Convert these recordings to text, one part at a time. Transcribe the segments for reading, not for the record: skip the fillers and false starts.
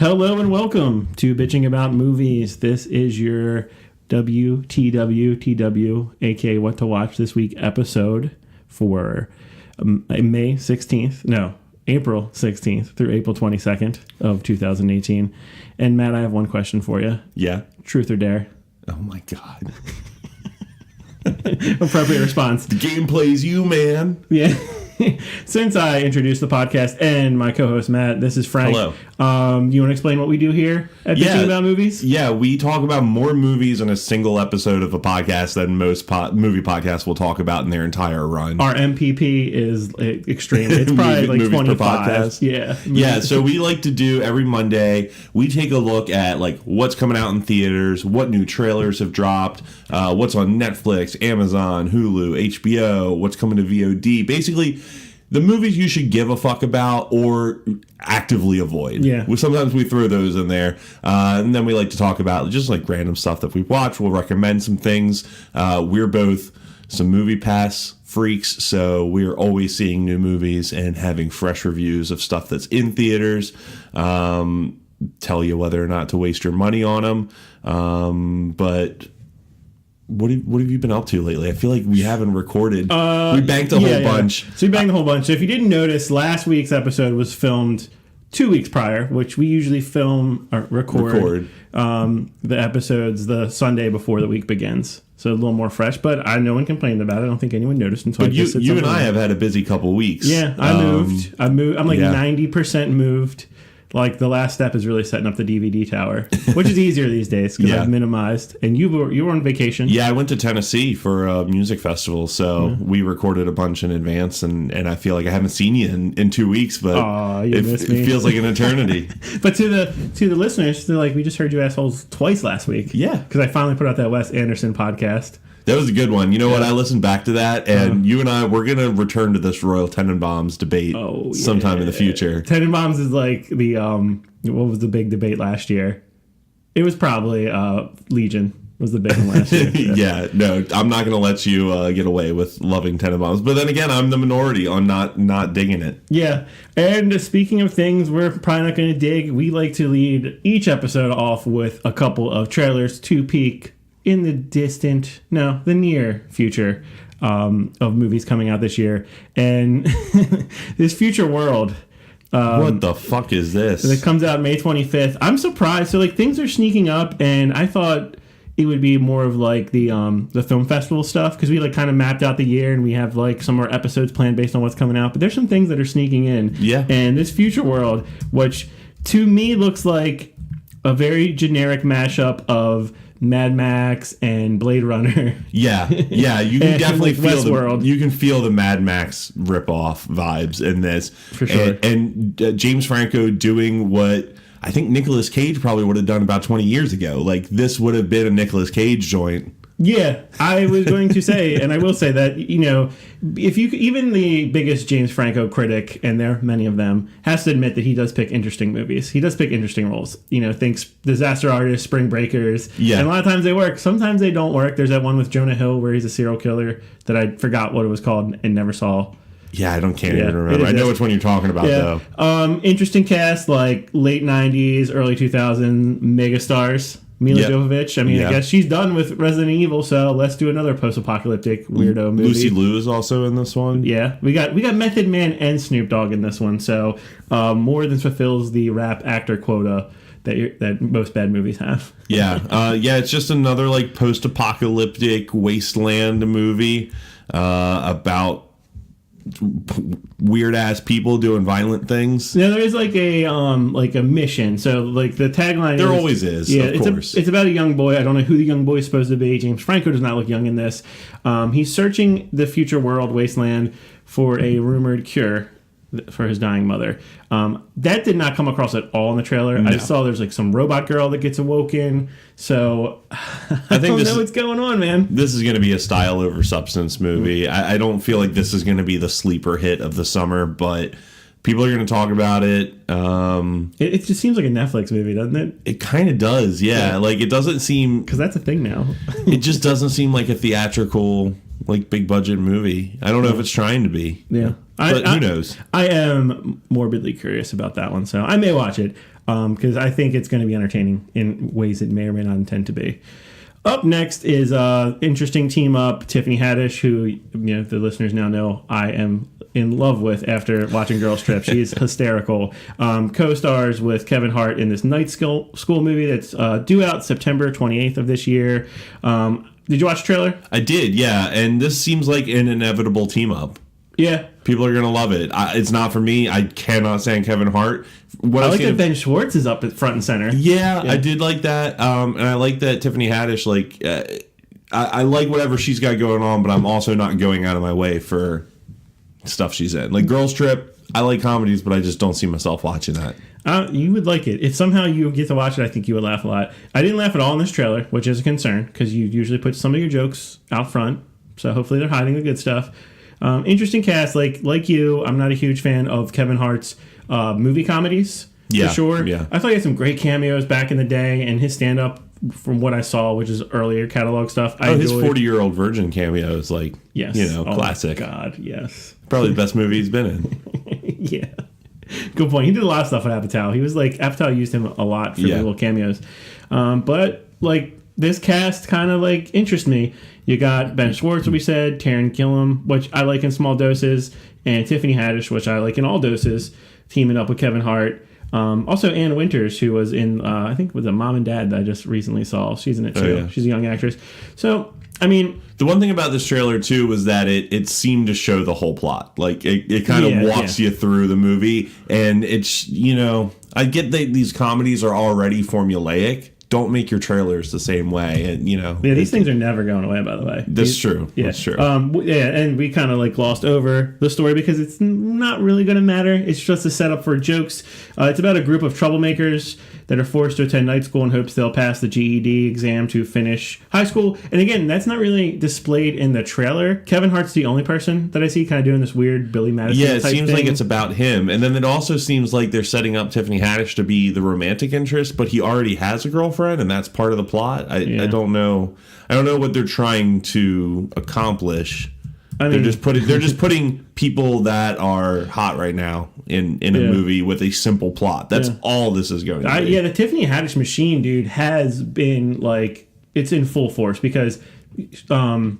Hello and welcome to Bitching About Movies. This is your WTWTW, aka What to Watch This Week episode for April 16th through April 22nd of 2018. And Matt, I have one question for you. Yeah? Truth or dare? Oh my God. Appropriate response. The game plays you, man. Yeah. Since I introduced the podcast and my co-host Matt, this is Frank. Hello. You want to explain what we do here at Bitching About Movies? Yeah, we talk about more movies in a single episode of a podcast than most movie podcasts will talk about in their entire run. Our MPP is extreme. It's probably like 25. Yeah. Yeah, so we like to do every Monday, we take a look at like what's coming out in theaters, what new trailers have dropped, what's on Netflix, Amazon, Hulu, HBO, what's coming to VOD. Basically, the movies you should give a fuck about or actively avoid. Yeah. Sometimes we throw those in there. And then we like to talk about just like random stuff that we've watched. We'll recommend some things. We're both some movie pass freaks, so we're always seeing new movies and having fresh reviews of stuff that's in theaters. Tell you whether or not to waste your money on them. But... What have you been up to lately? I feel like we haven't recorded. We banked a whole bunch. So we banked a whole bunch. So if you didn't notice, last week's episode was filmed 2 weeks prior, which we usually film or record. The episodes the Sunday before the week begins. So a little more fresh, but no one complained about it. I don't think anyone noticed until but you and I have had a busy couple weeks. Yeah, I moved. I'm like 90% moved. Like, the last step is really setting up the DVD tower, which is easier these days because I've minimized. And you were on vacation. Yeah, I went to Tennessee for a music festival, so we recorded a bunch in advance, and I feel like I haven't seen you in 2 weeks, but it feels like an eternity. But to the listeners, they're like, we just heard you assholes twice last week. Yeah. Because I finally put out that Wes Anderson podcast. That was a good one. You know what? I listened back to that, and you and I, we're going to return to this Royal Tenenbaums debate sometime in the future. Tenenbaums is like the, what was the big debate last year? It was probably Legion was the big one last year. Yeah, no, I'm not going to let you get away with loving Tenenbaums. But then again, I'm the minority on not digging it. Yeah, and speaking of things we're probably not going to dig, we like to lead each episode off with a couple of trailers to peek in the near future of movies coming out this year. And this Future World. What the fuck is this? That comes out May 25th. I'm surprised. So, like, things are sneaking up, and I thought it would be more of, like, the film festival stuff, because we, like, kind of mapped out the year, and we have, like, some more episodes planned based on what's coming out. But there's some things that are sneaking in. Yeah. And this Future World, which to me looks like a very generic mashup of Mad Max and Blade Runner. Yeah, you can definitely feel Westworld. You can feel the Mad Max ripoff vibes in this. For sure. And James Franco doing what I think Nicolas Cage probably would have done about 20 years ago. Like, this would have been a Nicolas Cage joint. Yeah, I was going to say, and I will say that, you know, if you even the biggest James Franco critic, and there are many of them, has to admit that he does pick interesting movies. He does pick interesting roles. You know, thinks Disaster Artist, Spring Breakers. Yeah. And a lot of times they work. Sometimes they don't work. There's that one with Jonah Hill where he's a serial killer that I forgot what it was called and never saw. Yeah, I can't even remember. I know which one you're talking about, though. Interesting cast, like late 90s, early 2000s megastars. Mila Jovovich. I mean, I guess she's done with Resident Evil, so let's do another post-apocalyptic weirdo movie. Lucy Liu is also in this one. Yeah, we got Method Man and Snoop Dogg in this one, so more than fulfills the rap actor quota that most bad movies have. It's just another like post-apocalyptic wasteland movie about weird ass people doing violent things. Yeah, there is like a mission. So like the tagline there always is. Yeah, of course. It's about a young boy. I don't know who the young boy is supposed to be. James Franco does not look young in this. He's searching the future world wasteland for a rumored cure for his dying mother. That did not come across at all in the trailer. No. I just saw there's like some robot girl that gets awoken. So I don't know what's going on, man. This is going to be a style over substance movie. I don't feel like this is going to be the sleeper hit of the summer, but people are going to talk about it. It just seems like a Netflix movie, doesn't it? It kind of does, yeah. Like, it doesn't seem... Because that's a thing now. It just doesn't seem like a theatrical, like, big budget movie. I don't know if it's trying to be. Yeah. But who knows? I am morbidly curious about that one, so I may watch it. because I think it's going to be entertaining in ways it may or may not intend to be. Up next is interesting team up, Tiffany Haddish, who the listeners now know I am in love with after watching Girls Trip. She is hysterical. Co-stars with Kevin Hart in this night school movie that's due out September 28th of this year. Did you watch the trailer? I did, yeah. And this seems like an inevitable team up. Yeah. People are going to love it. It's not for me. I cannot stand Kevin Hart. I like that Ben Schwartz is up at front and center. Yeah, I did like that. And I like that Tiffany Haddish, I like whatever she's got going on, but I'm also not going out of my way for stuff she's in. Like Girls Trip, I like comedies, but I just don't see myself watching that. You would like it. If somehow you get to watch it, I think you would laugh a lot. I didn't laugh at all in this trailer, which is a concern, because you usually put some of your jokes out front, so hopefully they're hiding the good stuff. Interesting cast. Like you, I'm not a huge fan of Kevin Hart's movie comedies, for sure. Yeah. I thought he had some great cameos back in the day, and his stand-up, from what I saw, which is earlier catalog stuff, I enjoyed. His 40-year-old virgin cameo is yes. Classic. Oh my God, yes. Probably the best movie he's been in. Yeah. Good point. He did a lot of stuff with Apatow. He was Apatow used him a lot for little cameos. But this cast kind of interests me. You got Ben Schwartz, what we said, Taron Killam, which I like in small doses, and Tiffany Haddish, which I like in all doses, teaming up with Kevin Hart. Also Ann Winters, who was in, I think it was a Mom and Dad that I just recently saw. She's in it too. Yeah. She's a young actress. So, I mean... The one thing about this trailer, too, was that it seemed to show the whole plot. It kind of walks you through the movie. And it's, I get that these comedies are already formulaic. Don't make your trailers the same way. And, these things are never going away, by the way. That's true. Yeah. That's true. And we kind of glossed over the story because it's not really going to matter. It's just a setup for jokes. It's about a group of troublemakers that are forced to attend night school in hopes they'll pass the GED exam to finish high school. And again, that's not really displayed in the trailer. Kevin Hart's the only person that I see kind of doing this weird Billy Madison type thing. Yeah, it seems like it's about him. And then it also seems like they're setting up Tiffany Haddish to be the romantic interest, but he already has a girlfriend, and that's part of the plot. I don't know. I don't know what they're trying to accomplish. They're just putting people that are hot right now in a movie with a simple plot. That's all this is going to be. The Tiffany Haddish machine, dude, has been it's in full force because that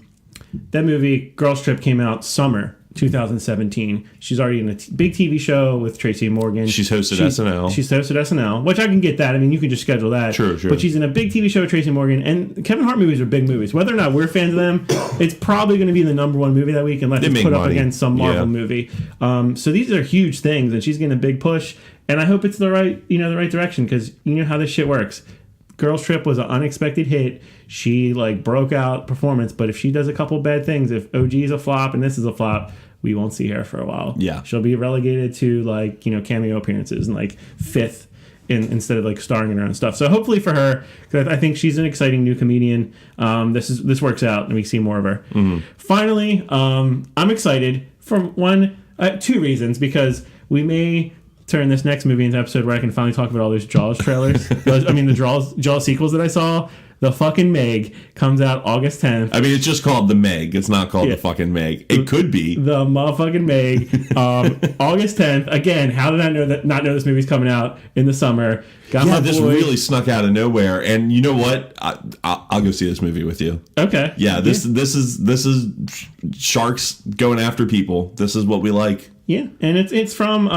movie Girls Trip came out summer 2017. She's already in a big TV show with Tracy Morgan. She's hosted SNL. She's hosted SNL, which I can get that. I mean, you can just schedule that. Sure. But she's in a big TV show with Tracy Morgan, and Kevin Hart movies are big movies. Whether or not we're fans of them, it's probably going to be the number one movie that week unless it's put up against some Marvel movie. So these are huge things, and she's getting a big push. And I hope it's the right direction because you know how this shit works. Girls Trip was an unexpected hit. She broke out performance, but if she does a couple bad things, if OG is a flop and this is a flop, we won't see her for a while. Yeah, she'll be relegated to cameo appearances and fifth instead of starring in her own stuff. So hopefully for her, because I think she's an exciting new comedian. This works out and we see more of her. Mm-hmm. Finally, I'm excited for two reasons because we may turn this next movie into an episode where I can finally talk about all those Jaws trailers. The Jaws sequels that I saw. The fucking Meg comes out August 10th. I mean, it's just called the Meg. It's not called the fucking Meg. It could be. The motherfucking Meg. August 10th. Again, how did I not know this movie's coming out in the summer? This really snuck out of nowhere. And you know what? I'll go see this movie with you. Okay. Yeah, this is sharks going after people. This is what we like. Yeah, and it's from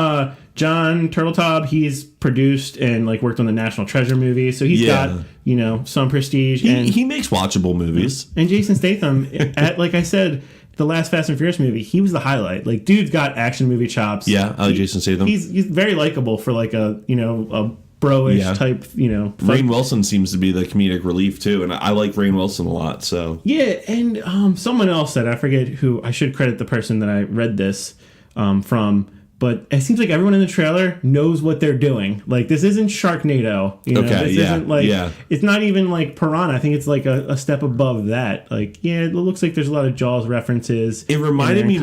John Turteltaub. He's produced and worked on the National Treasure movie, so he's got some prestige. He makes watchable movies. And Jason Statham, like I said, the last Fast and Furious movie, he was the highlight. Dude's got action movie chops. Yeah, I like Jason Statham. He's very likable for a bro-ish type. Rainn Wilson seems to be the comedic relief too, and I like Rainn Wilson a lot. So and someone else said, I forget who. I should credit the person that I read this from, but it seems like everyone in the trailer knows what they're doing. This isn't Sharknado. This isn't it's not even Piranha. I think it's a step above that. It looks like there's a lot of Jaws references. It reminded me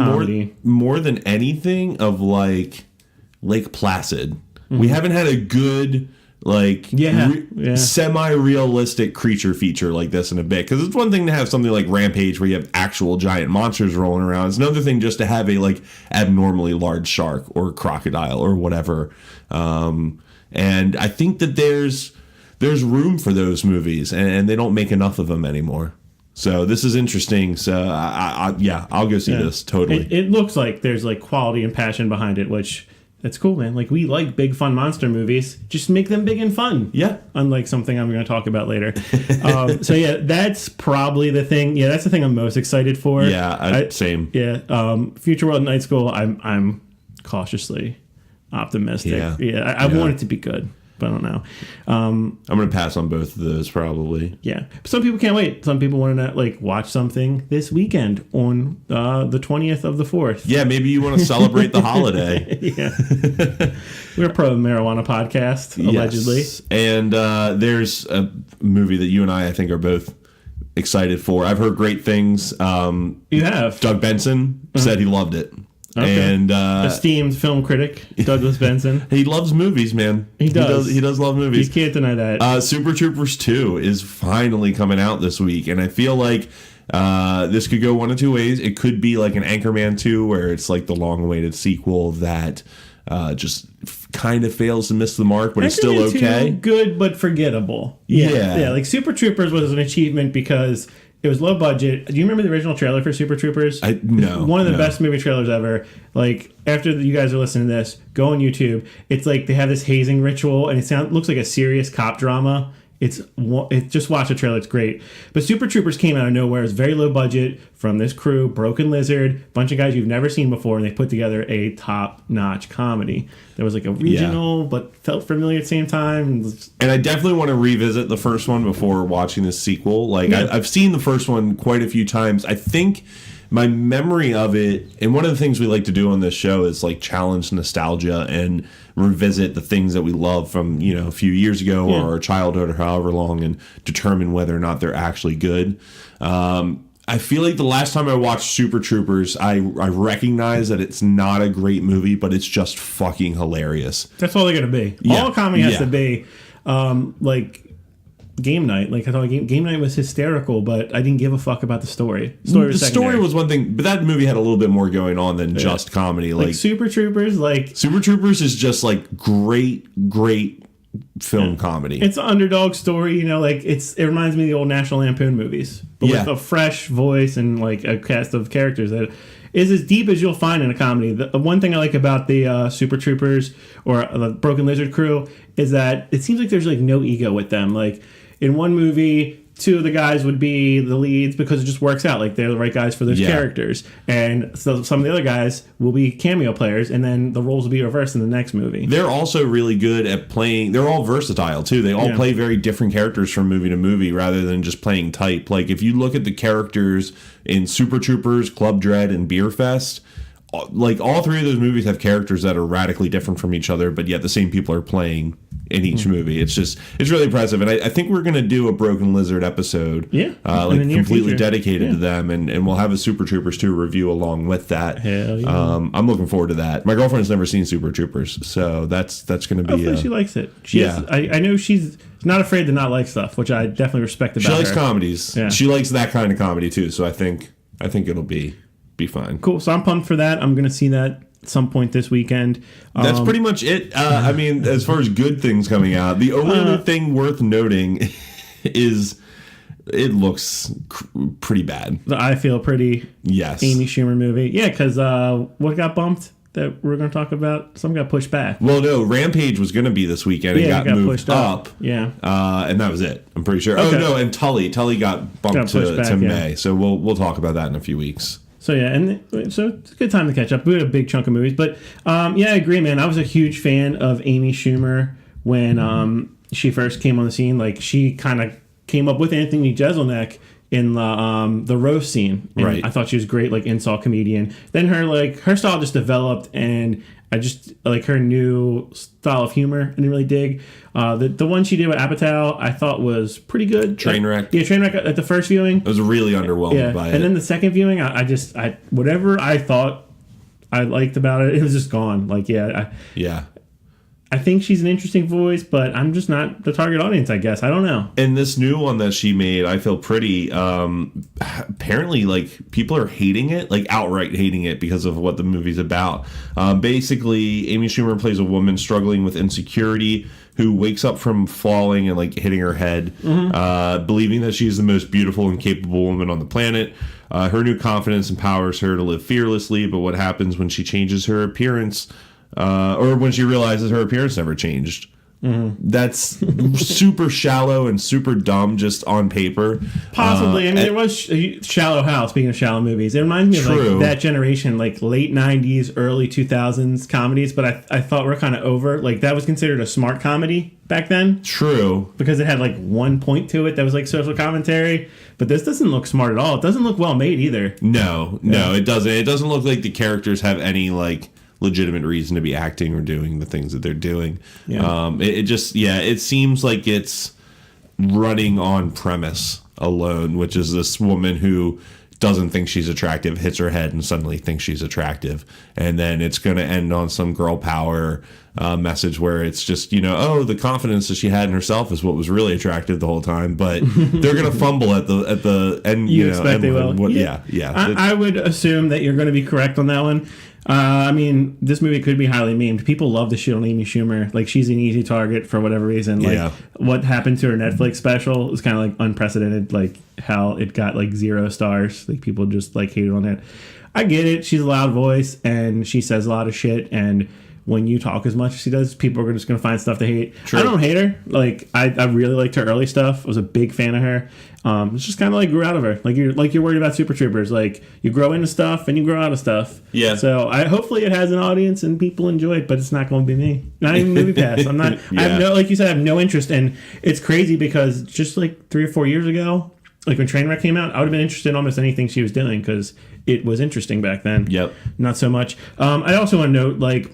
more than anything of Lake Placid. Mm-hmm. We haven't had a good semi-realistic creature feature like this in a bit, because it's one thing to have something like Rampage where you have actual giant monsters rolling around. It's another thing just to have a abnormally large shark or crocodile or whatever. And I think that there's room for those movies, and they don't make enough of them anymore. So this is interesting. So I'll go see this totally. It looks like there's like quality and passion behind it, which that's cool, man. Like we like big fun monster movies. Just make them big and fun. Yeah. Unlike something I'm going to talk about later. So yeah, that's probably the thing. Yeah, that's the thing I'm most excited for. Yeah, same. Yeah. Future World Night School. I'm cautiously optimistic. Yeah. I want it to be good. But I don't know. I'm going to pass on both of those probably. Yeah. Some people can't wait. Some people want to like watch something this weekend on the 20th of the 4th. Yeah, maybe you want to celebrate the holiday. Yeah. We're a pro marijuana podcast, allegedly. Yes. And there's a movie that you and I think, are both excited for. I've heard great things. You have? Doug Benson said he loved it. Okay. And esteemed film critic Douglas Benson. He loves movies, man. He does. He does love movies. You can't deny that. Super Troopers 2 is finally coming out this week, and I feel like this could go one of two ways. It could be like an Anchorman 2, where it's like the long-awaited sequel that just kind of fails to miss the mark, but it's still okay. 2, good but forgettable. Yeah. Like Super Troopers was an achievement because it was low budget. Do you remember the original trailer for Super Troopers? No. One of the best movie trailers ever. Like, after you guys are listening to this, go on YouTube. It's like they have this hazing ritual, and it looks like a serious cop drama. Just watch the trailer. It's great. But Super Troopers came out of nowhere. It's very low budget from this crew, Broken Lizard, bunch of guys you've never seen before, and they put together a top-notch comedy. There was like a regional, but felt familiar at the same time. And I definitely want to revisit the first one before watching this sequel. Like I've seen the first one quite a few times. I think my memory of it, and one of the things we like to do on this show is like challenge nostalgia and revisit the things that we love from, a few years ago or our childhood or however long, and determine whether or not they're actually good. I feel like the last time I watched Super Troopers, I recognize that it's not a great movie, but it's just fucking hilarious. That's all they're going to be. Yeah. All comedy has to be like Game Night. Like I thought Game Night was hysterical, but I didn't give a fuck about the story. The story was one thing, but that movie had a little bit more going on than just comedy. Like Super Troopers, Super Troopers is just like great film comedy. It's an underdog story, it reminds me of the old National Lampoon movies, but with a fresh voice and like a cast of characters that is as deep as you'll find in a comedy. The one thing I like about the Super Troopers or the Broken Lizard crew is that it seems like there's like no ego with them. Like in one movie, 2 of the guys would be the leads because it just works out. Like they're the right guys for those characters. And so some of the other guys will be cameo players, and then the roles will be reversed in the next movie. They're also really good at playing. They're all versatile too. They all play very different characters from movie to movie rather than just playing type. Like if you look at the characters in Super Troopers, Club Dread, and Beer Fest, like all 3 of those movies have characters that are radically different from each other, but yet the same people are playing in each movie. It's really impressive. And I think we're going to do a Broken Lizard episode, like completely dedicated to them, and we'll have a Super Troopers 2 review along with that. Hell yeah. I'm looking forward to that. My girlfriend's never seen Super Troopers, so that's going to be. Hopefully she likes it. I know she's not afraid to not like stuff, which I definitely respect about her. She likes comedies. Yeah. She likes that kind of comedy too. So I think it'll be fine. Cool. So I'm pumped for that. I'm going to see that at some point this weekend. That's pretty much it. I mean, as far as good things coming out, the only other thing worth noting is it looks pretty bad. The I Feel Pretty Amy Schumer movie. Yeah, because what got bumped that we're going to talk about? Some got pushed back. Well, no, Rampage was going to be this weekend and got moved pushed up. Yeah. And that was it, I'm pretty sure. Okay. Oh, no, and Tully got bumped to May. So we'll talk about that in a few weeks. So it's a good time to catch up. We had a big chunk of movies, but I agree, man. I was a huge fan of Amy Schumer when she first came on the scene. Like she kind of came up with Anthony Jeselnik in the roast scene. And right. I thought she was great, like insult comedian. Then her style just developed, and I just like her new style of humor. I didn't really dig. The one she did with Apatow, I thought was pretty good. Trainwreck. Trainwreck at the first viewing. I was really underwhelmed by it. And then the second viewing, I whatever I thought I liked about it, it was just gone. I think she's an interesting voice, but I'm just not the target audience, I guess. I don't know. And this new one that she made, I Feel Pretty, apparently, like, people are hating it, like, outright hating it because of what the movie's about. Basically, Amy Schumer plays a woman struggling with insecurity who wakes up from falling and like hitting her head, believing that she's the most beautiful and capable woman on the planet. Her new confidence empowers her to live fearlessly, but what happens when she changes her appearance, or when she realizes her appearance never changed? That's super shallow and super dumb just on paper. Possibly. I mean, there was Shallow House, speaking of shallow movies. It reminds me of like that generation, like late 90s, early 2000s comedies, but I thought we're kind of over. Like that was considered a smart comedy back then. True. Because it had like one point to it that was like social commentary. But this doesn't look smart at all. It doesn't look well made either. No, it doesn't. It doesn't look like the characters have any like legitimate reason to be acting or doing the things that they're doing. It seems like it's running on premise alone, which is this woman who doesn't think she's attractive, hits her head and suddenly thinks she's attractive, and then it's going to end on some girl power message where it's just, the confidence that she had in herself is what was really attractive the whole time, but they're going to fumble at the end. You expect they will. I would assume that you're going to be correct on that one. I mean, this movie could be highly memed. People love to shit on Amy Schumer. Like, she's an easy target for whatever reason. Like, what happened to her Netflix special was kind of like unprecedented. Like, how it got like 0 stars. Like, people just like hated on it. I get it. She's a loud voice and she says a lot of shit. And when you talk as much as she does, people are just going to find stuff to hate. True. I don't hate her. Like, I really liked her early stuff. I was a big fan of her. It's just kind of like grew out of her. Like you're worried about Super Troopers. Like, you grow into stuff and you grow out of stuff. Yeah. So hopefully it has an audience and people enjoy it, but it's not going to be me. Not even Movie Pass. I'm not. I have no, like you said, I have no interest. And it's crazy because just like 3 or 4 years ago, like when Trainwreck came out, I would have been interested in almost anything she was doing because it was interesting back then. Yep. Not so much. I also want to note, like,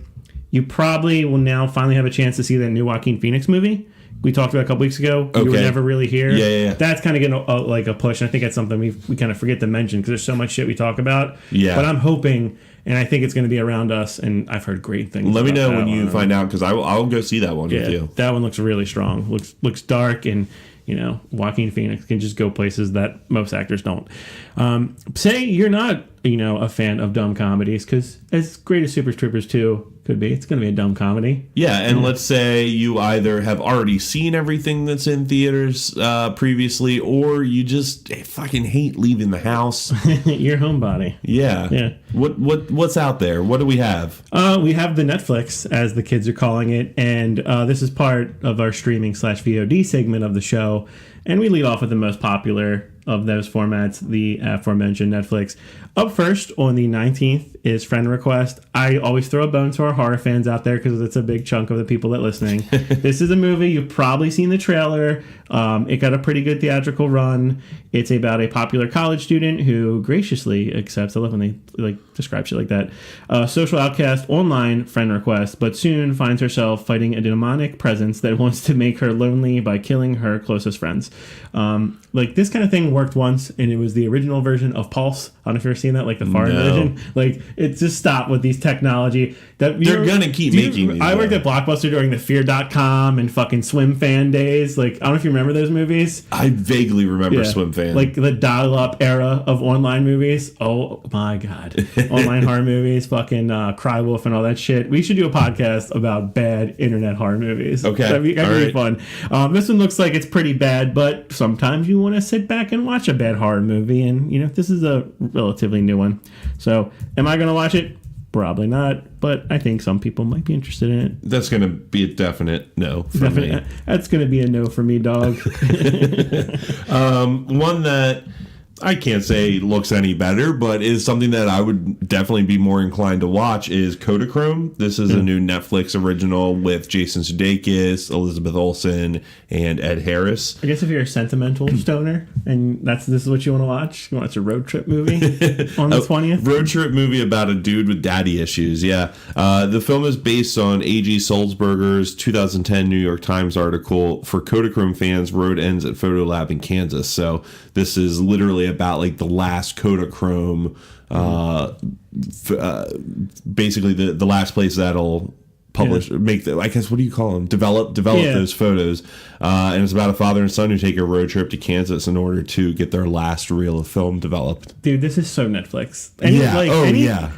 you probably will now finally have a chance to see that new Joaquin Phoenix movie we talked about a couple weeks ago. Okay. You were never really here. Yeah. That's kind of getting like a push. And I think that's something we kind of forget to mention because there's so much shit we talk about. Yeah. But I'm hoping, and I think it's going to be around us. And I've heard great things. Let me know when you find out because I'll go see that one with you. That one looks really strong. Looks dark and. Joaquin Phoenix can just go places that most actors don't. Say you're not, a fan of dumb comedies, because as great as Super Troopers 2 could be, it's going to be a dumb comedy. Yeah, and let's say you either have already seen everything that's in theaters previously, or you just fucking hate leaving the house. You're homebody. Yeah. What's out there? What do we have? We have the Netflix, as the kids are calling it, and this is part of our streaming/VOD segment of the show, and we lead off with the most popular of those formats, the aforementioned Netflix. Up first on the 19th is Friend Request. I always throw a bone to our horror fans out there because it's a big chunk of the people that are listening. This is a movie, you've probably seen the trailer. It got a pretty good theatrical run. It's about a popular college student who graciously accepts, I love when they describe shit like that, social outcast online friend request, but soon finds herself fighting a demonic presence that wants to make her lonely by killing her closest friends. This kind of thing worked once, and it was the original version of Pulse. I don't know if you've ever seen that, like the foreign version. Like, it just stopped with these technology. They're going to keep making these. I worked at Blockbuster during the Fear.com and fucking Swim Fan days. Like, I don't know if you remember those movies. I vaguely remember Swim Fan. Like the dial-up era of online movies. Oh my God. Online horror movies, fucking Cry Wolf and all that shit. We should do a podcast about bad internet horror movies. Okay. That'd be fun. This one looks like it's pretty bad, but sometimes you want to sit back and watch a bad horror movie, and this is a relatively new one. So am I going to watch it? Probably not, but I think some people might be interested in it. That's going to be a definite no for me. That's going to be a no for me, dog. One that I can't say looks any better, but is something that I would definitely be more inclined to watch is Kodachrome. This is a new Netflix original with Jason Sudeikis, Elizabeth Olsen, and Ed Harris. I guess if you're a sentimental stoner and this is what you want to watch, you want to watch a road trip movie on the 20th? Road trip movie about a dude with daddy issues, yeah. The film is based on A.G. Sulzberger's 2010 New York Times article, "For Kodachrome fans, road ends at Photolab in Kansas." So this is literally about like the last Kodachrome, basically the last place that'll publish, make the, I guess, what do you call them? Develop those photos. And it's about a father and son who take a road trip to Kansas in order to get their last reel of film developed. Dude, this is so Netflix.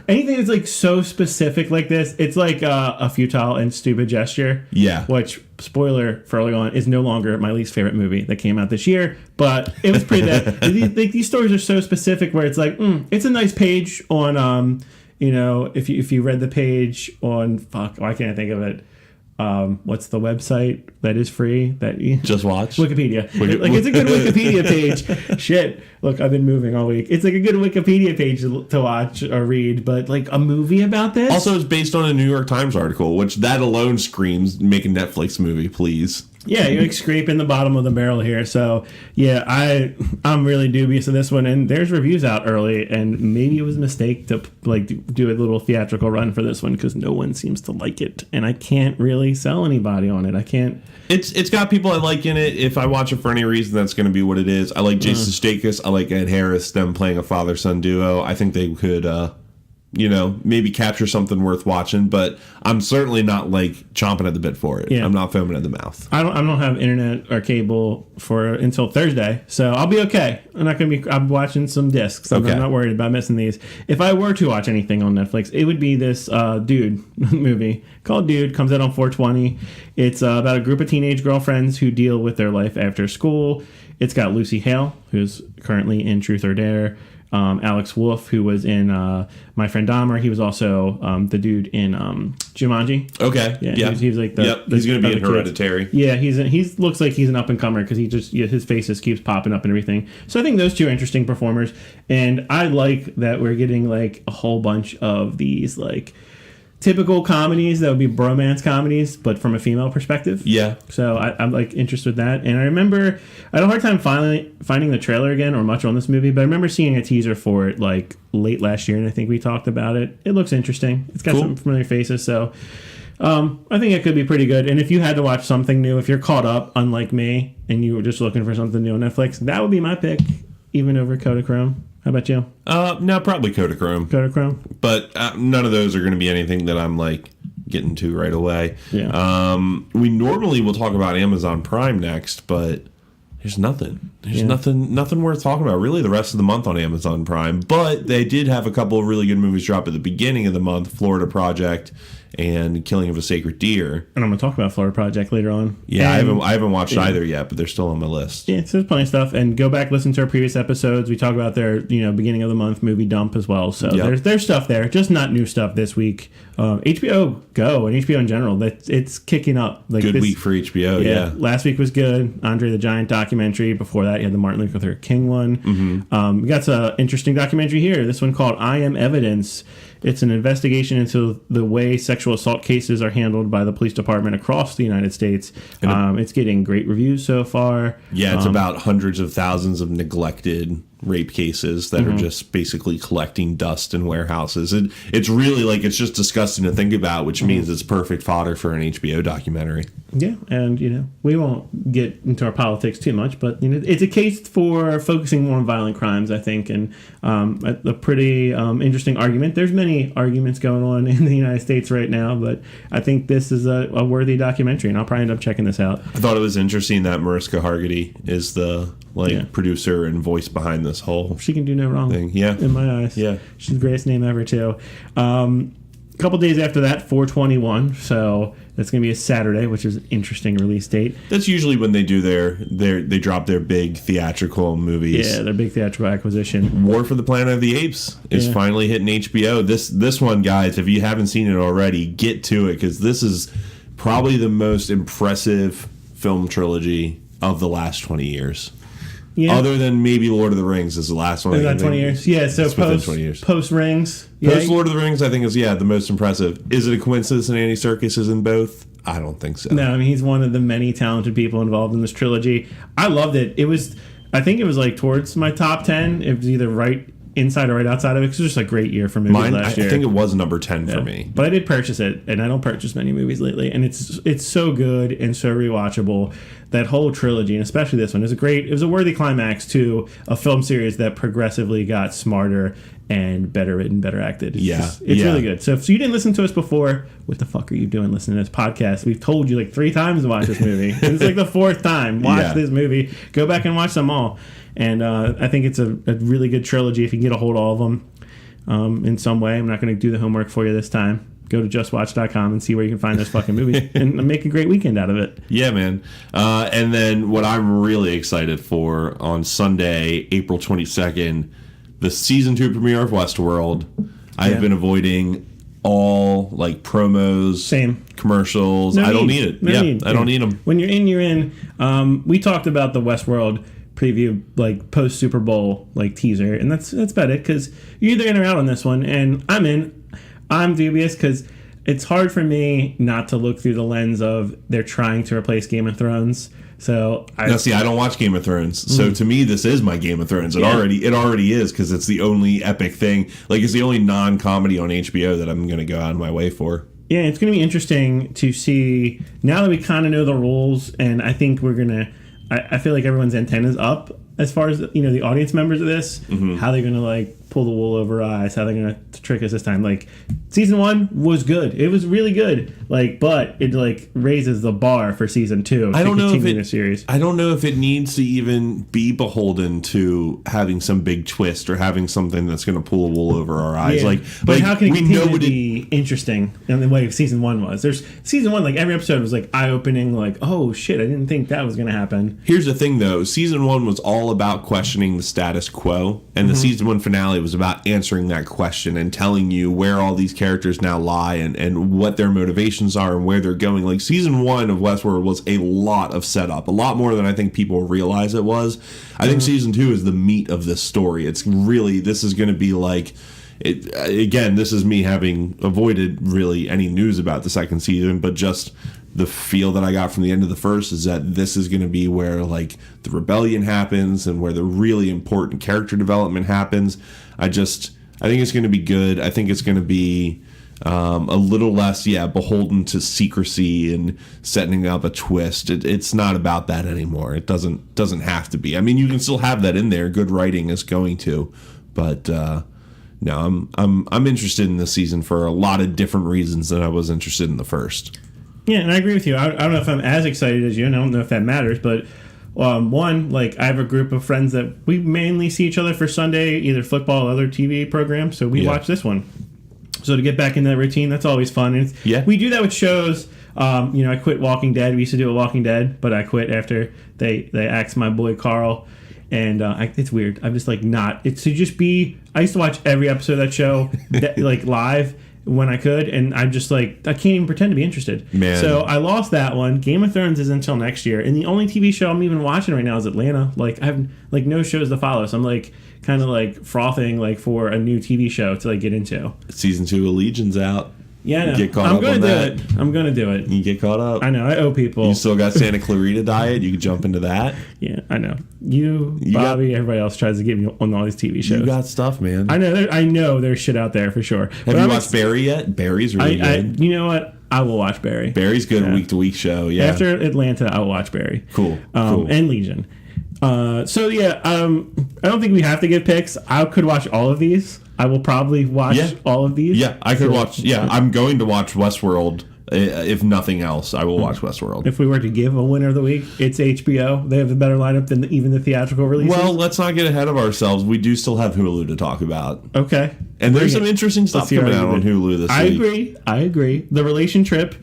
Anything that's like so specific like this, it's like a futile and stupid gesture. Yeah. Which, spoiler for early on, is no longer my least favorite movie that came out this year. But it was pretty bad. These stories are so specific where it's like, it's a nice page on, if you read the page on, why can't I think of it? What's the website that is free that you just watch? Wikipedia. Like, it's a good Wikipedia page. Shit, look, I've been moving all week. It's like a good Wikipedia page to watch or read, but like a movie about this. Also, it's based on a New York Times article, which that alone screams make a Netflix movie, please. Yeah, you're like scraping the bottom of the barrel here. So yeah, I'm really dubious of this one. And there's reviews out early, and maybe it was a mistake to like do a little theatrical run for this one because no one seems to like it, and I can't really sell anybody on it. I can't. It's got people I like in it. If I watch it for any reason, that's going to be what it is. I like Jason Sudeikis. I like Ed Harris. Them playing a father-son duo. I think they could. Maybe capture something worth watching, but I'm certainly not like chomping at the bit for it. Yeah. I'm not foaming at the mouth. I don't have internet or cable until Thursday, so I'll be okay. I'm watching some discs. I'm not worried about missing these. If I were to watch anything on Netflix, it would be this Dude movie called Dude. Comes out on 4/20. It's about a group of teenage girlfriends who deal with their life after school. It's got Lucy Hale, who's currently in Truth or Dare. Alex Wolff, who was in My Friend Dahmer. He was also the dude in Jumanji. Okay. Yeah. He was like he's going to be in Hereditary. Kids. Yeah, he looks like he's an up and comer because his face just keeps popping up and everything. So I think those two are interesting performers, and I like that we're getting like a whole bunch of these like typical comedies that would be bromance comedies, but from a female perspective. Yeah. So I'm like interested with that. And I remember I had a hard time finding the trailer again or much on this movie, but I remember seeing a teaser for it like late last year, and I think we talked about it. It looks interesting. It's got some familiar faces, so I think it could be pretty good. And if you had to watch something new, if you're caught up, unlike me, and you were just looking for something new on Netflix, that would be my pick, even over Kodachrome. How about you? No, probably Kodachrome. Kodachrome? But none of those are going to be anything that I'm like getting to right away. Yeah. We normally will talk about Amazon Prime next, but there's nothing. There's nothing worth talking about really the rest of the month on Amazon Prime. But they did have a couple of really good movies drop at the beginning of the month, Florida Project and Killing of a Sacred Deer. And I'm going to talk about Florida Project later on. Yeah, I haven't watched either yet, but they're still on my list. Yeah, so there's plenty of stuff. And go back, listen to our previous episodes. We talk about their beginning of the month movie dump as well. So there's stuff there, just not new stuff this week. HBO Go and HBO in general, it's kicking up. Like good week for HBO, yeah. Last week was good. Andre the Giant documentary. Before that, you had the Martin Luther King one. Mm-hmm. We got an interesting documentary here. This one called I Am Evidence. It's an investigation into the way sexual assault cases are handled by the police department across the United States. It's getting great reviews so far. Yeah, it's about hundreds of thousands of neglected rape cases that are just basically collecting dust in warehouses. It's really like, it's just disgusting to think about, which means it's perfect fodder for an HBO documentary. Yeah, and we won't get into our politics too much, but it's a case for focusing more on violent crimes, I think, and a pretty interesting argument. There's many arguments going on in the United States right now, but I think this is a worthy documentary, and I'll probably end up checking this out. I thought it was interesting that Mariska Hargitay is the producer and voice behind this whole she can do no wrong thing. Yeah, in my eyes. Yeah, she's the greatest name ever too. A couple days after that, 4/21, so that's going to be a Saturday, which is an interesting release date. That's usually when they do they drop their big theatrical movies. Yeah, their big theatrical acquisition. War for the Planet of the Apes is finally hitting HBO. This one, guys, if you haven't seen it already, get to it, because this is probably the most impressive film trilogy of the last 20 years. Yeah. Other than maybe Lord of the Rings is the last one. Is that 20 years? Yeah, so post Rings. Yeah. Post Lord of the Rings, I think, is the most impressive. Is it a coincidence that Andy Serkis is in both? I don't think so. No, I mean, he's one of the many talented people involved in this trilogy. I loved it. I think it was like towards my top 10. It was either right inside or right outside of it, because it was just a great year for movies last year. I think it was number 10 for me. But I did purchase it, and I don't purchase many movies lately, and it's so good and so rewatchable. That whole trilogy, and especially this one, it was a worthy climax to a film series that progressively got smarter and better written, better acted. It's Yeah. really good. So if you didn't listen to us before, what the fuck are you doing listening to this podcast? We've told you like 3 times to watch this movie. It's like the 4th time. Watch this movie. Go back and watch them all. And I think it's a really good trilogy if you can get a hold of all of them in some way. I'm not going to do the homework for you this time. Go to justwatch.com and see where you can find those fucking movies and make a great weekend out of it. Yeah, man. And then what I'm really excited for on Sunday, April 22nd, the season 2 premiere of Westworld. I have been avoiding all like promos, Same commercials. I don't need it. I don't need them. When you're in, you're in. We talked about the Westworld preview, like post Super Bowl, like teaser, and that's about it. Because you're either in or out on this one, and I'm in. I'm dubious because it's hard for me not to look through the lens of they're trying to replace Game of Thrones. So I don't watch Game of Thrones. So to me, this is my Game of Thrones. It already is because it's the only epic thing. Like it's the only non-comedy on HBO that I'm going to go out of my way for. Yeah, it's going to be interesting to see now that we kind of know the rules, and I think we're going to. I feel like everyone's antennas up as far as the audience members of this. How they're going to like pull the wool over our eyes. How they're going to trick us this time. Like season 1 was good. It was really good. Like, but it like raises the bar for season 2. I don't know if the series. I don't know if it needs to even be beholden to having some big twist or having something that's going to pull the wool over our eyes. Yeah. But like how can it we continue know to be interesting in the way season 1 was? There's season 1, like every episode was like eye opening. Like, oh shit, I didn't think that was going to happen. Here's the thing, though. Season 1 was all about questioning the status quo, and the season 1 finale was about answering that question and telling you where all these characters now lie and what their motivations are and where they're going. Like season 1 of Westworld was a lot of setup, a lot more than I think people realize it was. I think season 2 is the meat of this story. It's really, this is going to be like, again, this is me having avoided really any news about the second season, but just the feel that I got from the end of the first is that this is going to be where like the rebellion happens and where the really important character development happens. I think it's going to be good. I think it's going to be a little less, beholden to secrecy and setting up a twist. It's not about that anymore. It doesn't have to be. I mean, you can still have that in there. Good writing is going to, but no, I'm interested in this season for a lot of different reasons than I was interested in the first. Yeah, and I agree with you. I don't know if I'm as excited as you, and I don't know if that matters, but one, like I have a group of friends that we mainly see each other for Sunday, either football or other TV programs, so we watch this one. So to get back into that routine, that's always fun. And we do that with shows. I quit Walking Dead. We used to do a Walking Dead, but I quit after they axed my boy Carl. And it's weird. I'm just like not. It's to just be. I used to watch every episode of that show like live when I could, and I'm just like I can't even pretend to be interested. Man. So I lost that one. Game of Thrones is until next year, and the only TV show I'm even watching right now is Atlanta. Like I have like no shows to follow, so I'm like kind of like frothing like for a new TV show to like get into. Season 2 of Legion's out. Yeah, no. Get caught I'm up gonna on do that. it. I'm gonna do it. You get caught up. I know. I owe people. You still got Santa Clarita Diet. You can jump into that. Yeah, I know. You Bobby, everybody else tries to get me on all these TV shows. You got stuff, man. I know there's shit out there for sure. Have you watched Barry yet? Barry's really good. You know what? I will watch Barry. Barry's good week to week show. Yeah. After Atlanta, I'll watch Barry. Cool. And Legion. I don't think we have to give picks. I could watch all of these. I will probably watch all of these. Yeah, I could watch. Yeah, I'm going to watch Westworld. If nothing else, I will watch Westworld. If we were to give a winner of the week, it's HBO. They have a better lineup than even the theatrical releases. Well, let's not get ahead of ourselves. We do still have Hulu to talk about. Okay. And there's some interesting stuff coming out on Hulu this week. I agree. The Relationtrip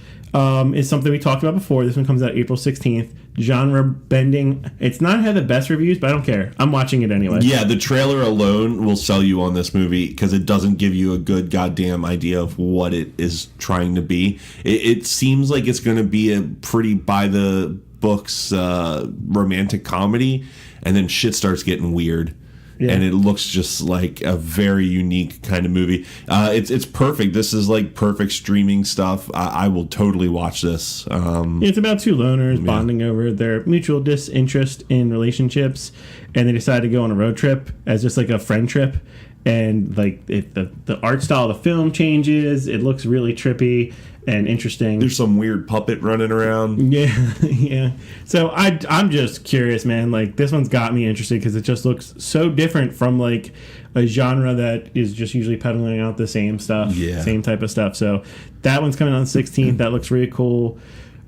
is something we talked about before. This one comes out April 16th. Genre bending. It's not had the best reviews, but I don't care. I'm watching it anyway. Yeah, the trailer alone will sell you on this movie because it doesn't give you a good goddamn idea of what it is trying to be. It seems like it's going to be a pretty by the books romantic comedy, and then shit starts getting weird. Yeah. And it looks just like a very unique kind of movie. It's perfect. This is like perfect streaming stuff. I will totally watch this. It's about two loners bonding over their mutual disinterest in relationships, and they decide to go on a road trip as just like a friend trip. And like the art style of the film changes. It looks really trippy. and interesting. There's some weird puppet running around. Yeah, yeah. So I'm just curious, man. Like, this one's got me interested because it just looks so different from like a genre that is just usually peddling out the same stuff, same type of stuff. So that one's coming on the 16th. That looks really cool.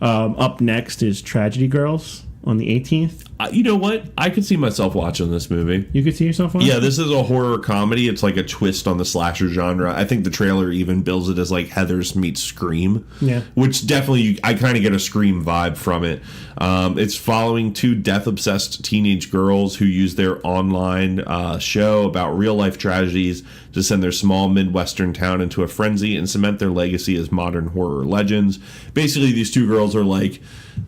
Up next is Tragedy Girls on the 18th. You know what? I could see myself watching this movie. You could see yourself watching? Yeah, this is a horror comedy. It's like a twist on the slasher genre. I think the trailer even bills it as like Heathers meets Scream. Yeah. Which definitely, I kind of get a Scream vibe from it. It's following two death-obsessed teenage girls who use their online show about real-life tragedies to send their small Midwestern town into a frenzy and cement their legacy as modern horror legends. Basically, these two girls are like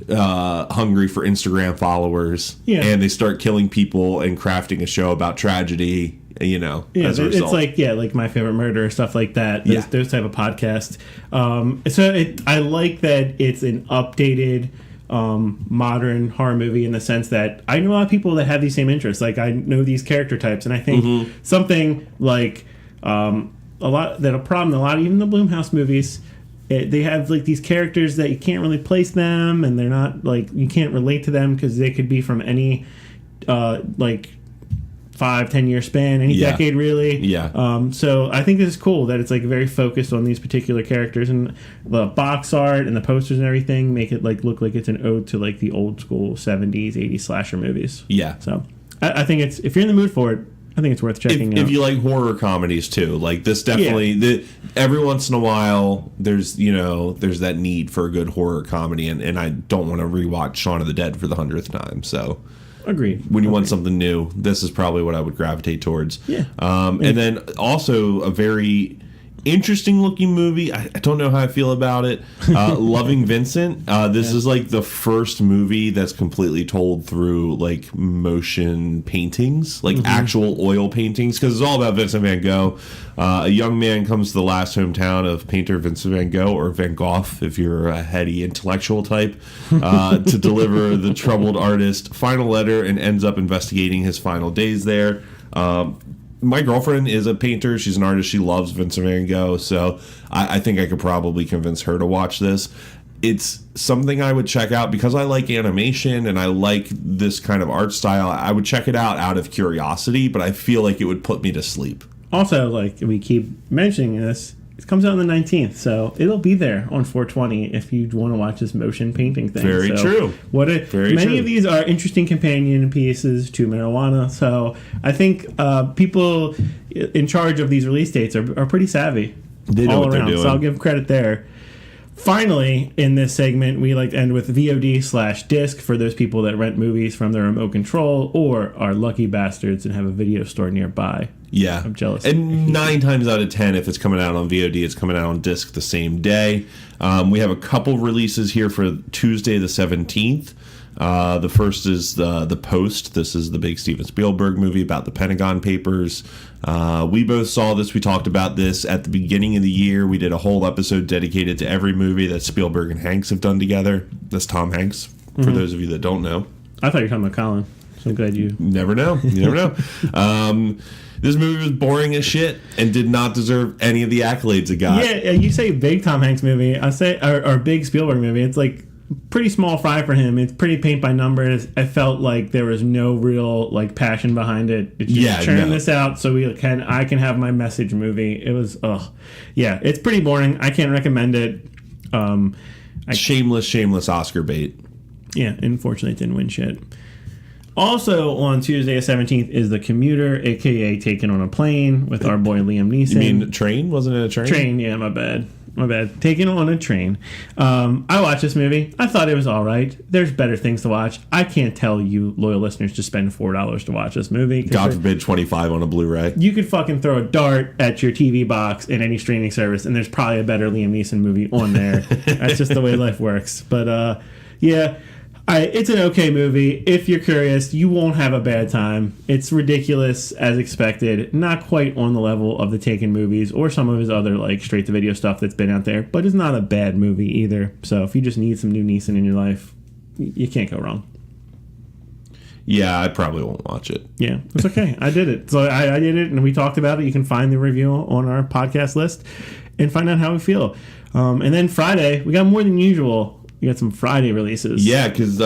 hungry for Instagram followers. Yeah. And they start killing people and crafting a show about tragedy, you know, as a result. It's like My Favorite Murder, stuff like that. Those type of podcasts. I like that it's an updated modern horror movie in the sense that I know a lot of people that have these same interests. Like, I know these character types, and I think something like a problem in a lot of even the Blumhouse movies. They have like these characters that you can't really place them, and they're not like, you can't relate to them because they could be from any like 5-10 year span, any decade really. Yeah. So I think this is cool that it's like very focused on these particular characters, and the box art and the posters and everything make it like look like it's an ode to like the old school 70s, 80s slasher movies. Yeah. So I think it's, if you're in the mood for it, I think it's worth checking out. If you like horror comedies too, like this definitely, every once in a while, there's that need for a good horror comedy, and I don't want to rewatch Shaun of the Dead for the 100th time. So, agreed. When you want something new, this is probably what I would gravitate towards. Yeah. And then also a very interesting looking movie. I don't know how I feel about it. Loving Vincent. This is like the first movie that's completely told through like motion paintings, like actual oil paintings, because it's all about Vincent van Gogh. A young man comes to the last hometown of painter Vincent van Gogh, or Van Gogh if you're a heady intellectual type, to deliver the troubled artist final letter, and ends up investigating his final days there. My girlfriend is a painter. She's an artist. She loves Vincent van Gogh. So I think I could probably convince her to watch this. It's something I would check out because I like animation and I like this kind of art style. I would check it out of curiosity, but I feel like it would put me to sleep. Also, like we keep mentioning this, it comes out on the 19th, so it'll be there on 420 if you want to watch this motion painting thing. Very true. Many of these are interesting companion pieces to marijuana, so I think people in charge of these release dates are pretty savvy. They know what they're doing. So I'll give credit there. Finally, in this segment, we like to end with VOD/disc for those people that rent movies from their remote control or are lucky bastards and have a video store nearby. Yeah. I'm jealous. And 9 times out of 10, if it's coming out on VOD, it's coming out on disc the same day. We have a couple releases here for Tuesday the 17th. The first is the Post. This is the big Steven Spielberg movie about the Pentagon Papers. We both saw this. We talked about this at the beginning of the year. We did a whole episode dedicated to every movie that Spielberg and Hanks have done together. That's Tom Hanks, for those of you that don't know. I thought you were talking about Colin. So I'm glad you... Never know. You never know. This movie was boring as shit and did not deserve any of the accolades it got. Yeah, you say big Tom Hanks movie. I say, or big Spielberg movie. It's like pretty small fry for him. It's pretty paint by numbers. I felt like there was no real like passion behind it. It's just churn this out so I can have my message movie. It was it's pretty boring. I can't recommend it. Shameless Oscar bait. Yeah, unfortunately, it didn't win shit. Also on Tuesday the 17th is The Commuter, a.k.a. Taken on a Plane with our boy Liam Neeson. You mean Train? Wasn't it a train? Train, yeah, my bad. Taken on a Train. I watched this movie. I thought it was all right. There's better things to watch. I can't tell you loyal listeners to spend $4 to watch this movie. God forbid $25 on a Blu-ray. You could fucking throw a dart at your TV box in any streaming service, and there's probably a better Liam Neeson movie on there. That's just the way life works. But, it's an okay movie. If you're curious, you won't have a bad time. It's ridiculous as expected. Not quite on the level of the Taken movies or some of his other like straight-to-video stuff that's been out there, but it's not a bad movie either. So if you just need some new Neeson in your life, you can't go wrong. Yeah, I probably won't watch it. Yeah, it's okay. I did it. So I did it, and we talked about it. You can find the review on our podcast list and find out how we feel. And then Friday, we got more than usual. We got some Friday releases. Yeah, because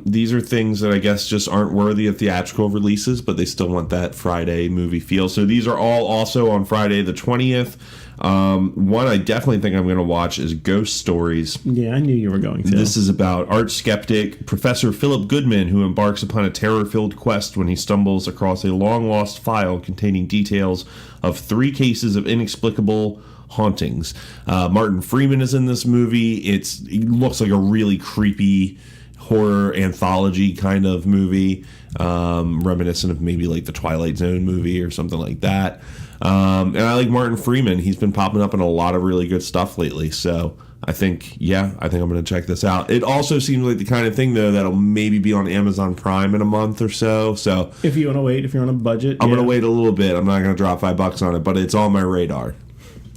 these are things that I guess just aren't worthy of theatrical releases, but they still want that Friday movie feel. So these are all also on Friday the 20th. One I definitely think I'm going to watch is Ghost Stories. Yeah, I knew you were going to. This is about art skeptic Professor Philip Goodman, who embarks upon a terror-filled quest when he stumbles across a long-lost file containing details of 3 cases of inexplicable hauntings. Martin Freeman is in this movie. It looks like a really creepy horror anthology kind of movie, reminiscent of maybe like the Twilight Zone movie or something like that. And I like Martin Freeman. He's been popping up in a lot of really good stuff lately. So I think I'm going to check this out. It also seems like the kind of thing, though, that'll maybe be on Amazon Prime in a month or so. So if you want to wait, if you're on a budget, I'm going to wait a little bit. I'm not going to drop $5 on it, but it's on my radar.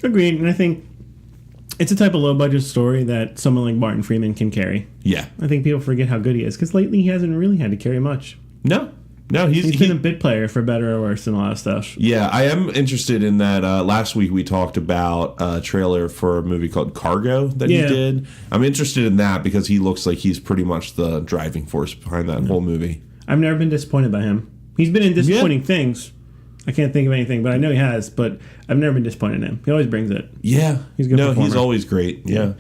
Agreed. And I think it's a type of low-budget story that someone like Martin Freeman can carry. Yeah. I think people forget how good he is, because lately he hasn't really had to carry much. No, he's been a bit player for better or worse in a lot of stuff. Yeah, I am interested in that. Last week we talked about a trailer for a movie called Cargo that he did. I'm interested in that because he looks like he's pretty much the driving force behind that whole movie. I've never been disappointed by him. He's been in disappointing things. I can't think of anything, but I know he has. But I've never been disappointed in him. He always brings it. Yeah. He's a good performer. He's always great. Yeah.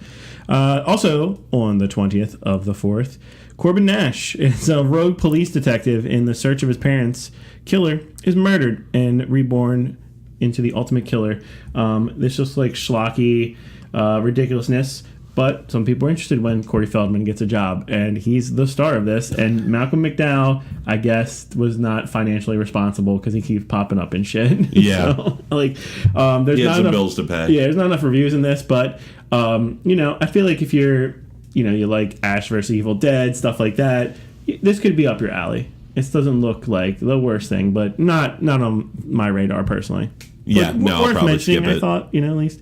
Also, on the 20th of the 4th, Corbin Nash is a rogue police detective in the search of his parents. Killer is murdered and reborn into the ultimate killer. This looks like schlocky ridiculousness, but some people are interested when Corey Feldman gets a job, and he's the star of this. And Malcolm McDowell, I guess, was not financially responsible because he keeps popping up and shit. Yeah. So, there's not enough bills to pay. Yeah, there's not enough reviews in this, but I feel like if you're, you like Ash vs. Evil Dead, stuff like that, this could be up your alley. This doesn't look like the worst thing, but not on my radar personally. Yeah, but I'll worth probably mentioning, skip it. I thought, at least.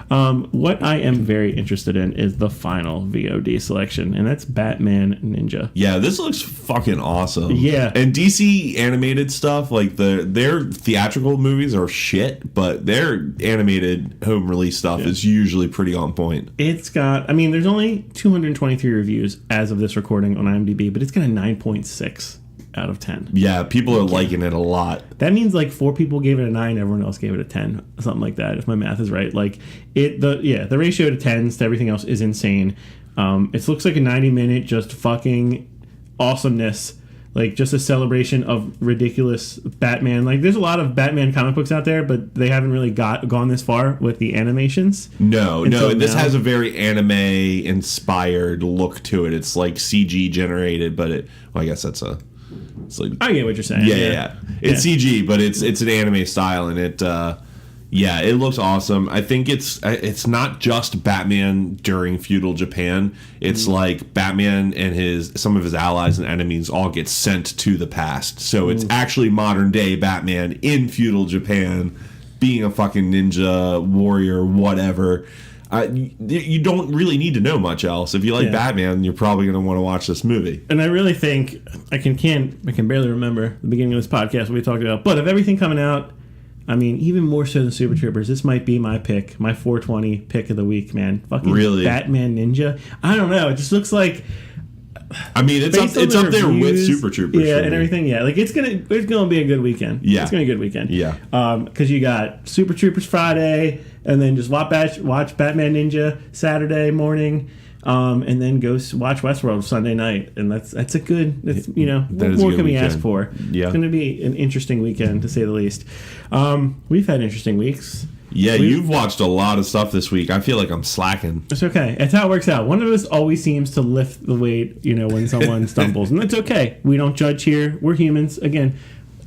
What I am very interested in is the final VOD selection, and that's Batman Ninja. Yeah, this looks fucking awesome. Yeah. And DC animated stuff, like their theatrical movies are shit, but their animated home release stuff is usually pretty on point. It's got, there's only 223 reviews as of this recording on IMDb, but it's got a 9.6 out of 10. Yeah, people are liking it a lot. That means like 4 people gave it a 9, everyone else gave it a 10, something like that, if my math is right. Like the ratio to 10s to everything else is insane. It looks like a 90-minute just fucking awesomeness, like just a celebration of ridiculous Batman. Like there's a lot of Batman comic books out there, but they haven't really gone this far with the animations. No, this has a very anime inspired look to it. It's like CG generated, but I guess that's it's like, I get what you're saying. Yeah. It's CG, but it's an anime style, and it looks awesome. I think it's not just Batman during feudal Japan. It's like Batman and some of his allies and enemies all get sent to the past. So it's actually modern day Batman in feudal Japan, being a fucking ninja warrior, whatever. You don't really need to know much else. If you like Batman, you're probably going to want to watch this movie. And I really think I can barely remember the beginning of this podcast what we talked about. But of everything coming out, even more so than Super Troopers, this might be my pick, my 420 pick of the week, man. Fucking really? Batman Ninja. I don't know. It just looks like. It's up there with Super Troopers. Yeah, and everything. Yeah, like it's gonna be a good weekend. Yeah, it's gonna be a good weekend. Yeah, because you got Super Troopers Friday, and then just watch Batman Ninja Saturday morning, and then go watch Westworld Sunday night, and that's a good. That's what more can we ask for? Yeah, it's gonna be an interesting weekend to say the least. We've had interesting weeks. Yeah, you've watched a lot of stuff this week. I feel like I'm slacking. It's okay. It's how it works out. One of us always seems to lift the weight, when someone stumbles. And that's okay. We don't judge here. We're humans. Again,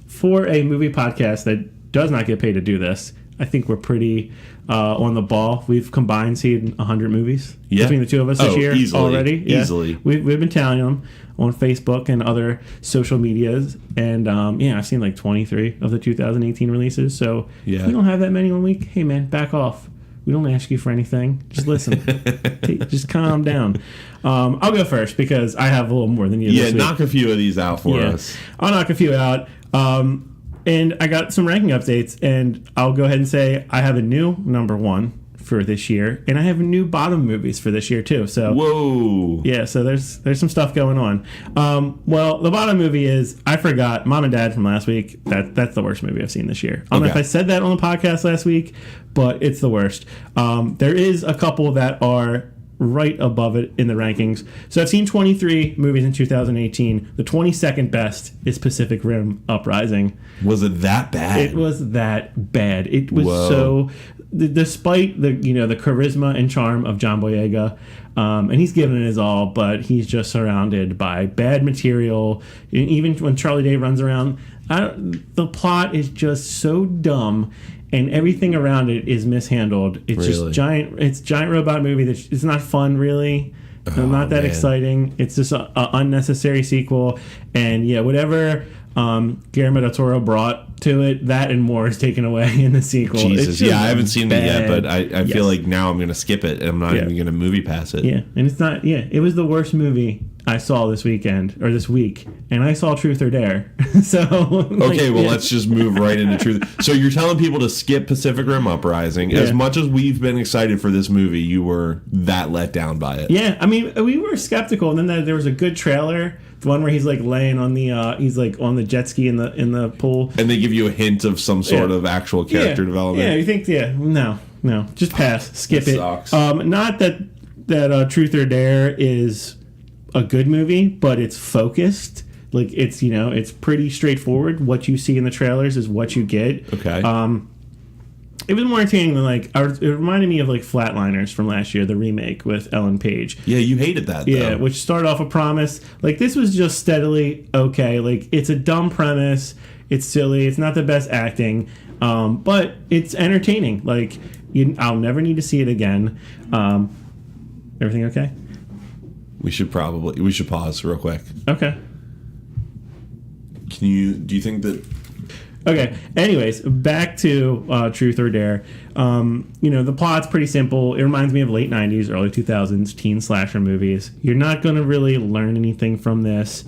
for a movie podcast that does not get paid to do this, I think we're pretty on the ball. We've combined seen 100 movies between the two of us this year already. Yeah. Easily. We've been tallying them on Facebook and other social medias. And, I've seen like 23 of the 2018 releases. So if we don't have that many one week, hey, man, back off. We don't ask you for anything. Just listen. Just calm down. I'll go first because I have a little more than you this week. Knock a few of these out for us. I'll knock a few out. And I got some ranking updates, and I'll go ahead and say I have a new number one for this year, and I have new bottom movies for this year too. So whoa, yeah. So there's some stuff going on. Well, the bottom movie is I forgot Mom and Dad from last week. That's the worst movie I've seen this year. I don't know if I said that on the podcast last week, but it's the worst. There is a couple that are right above it in the rankings. So I've seen 23 movies in 2018. The 22nd best is Pacific Rim Uprising. Was it that bad? It was that bad. It was so... Despite the charisma and charm of John Boyega, and he's given it his all, but he's just surrounded by bad material. Even when Charlie Day runs around, the plot is just so dumb, and everything around it is mishandled. It's just giant. It's a giant robot movie it's not fun, really. Not that exciting. It's just an unnecessary sequel, and whatever Guillermo del Toro brought to it, that and more is taken away in the sequel. Jesus, I haven't seen it yet, but I feel like now I'm going to skip it, and I'm not even going to movie pass it. Yeah, and it's not. Yeah, it was the worst movie I saw this weekend or this week, and I saw Truth or Dare. So okay, let's just move right into Truth. So you're telling people to skip Pacific Rim Uprising. As much as we've been excited for this movie, you were that let down by it. Yeah, I mean, we were skeptical, and then there was a good trailer. The one where he's like laying on the he's like on the jet ski in the pool, and they give you a hint of some sort of actual character development. Yeah, you think no, just pass, skip it. Sucks. Not that Truth or Dare is a good movie, but it's focused. Like it's pretty straightforward. What you see in the trailers is what you get. Okay. It was more entertaining than it reminded me of like Flatliners from last year, the remake with Ellen Page. Yeah, you hated that though. Yeah, which started off a promise. Like this was just steadily okay. Like it's a dumb premise. It's silly. It's not the best acting, but it's entertaining. Like I'll never need to see it again. Everything okay? We should pause real quick. Okay. Do you think that... Okay, anyways, back to Truth or Dare. The plot's pretty simple. It reminds me of late 90s, early 2000s teen slasher movies. You're not going to really learn anything from this.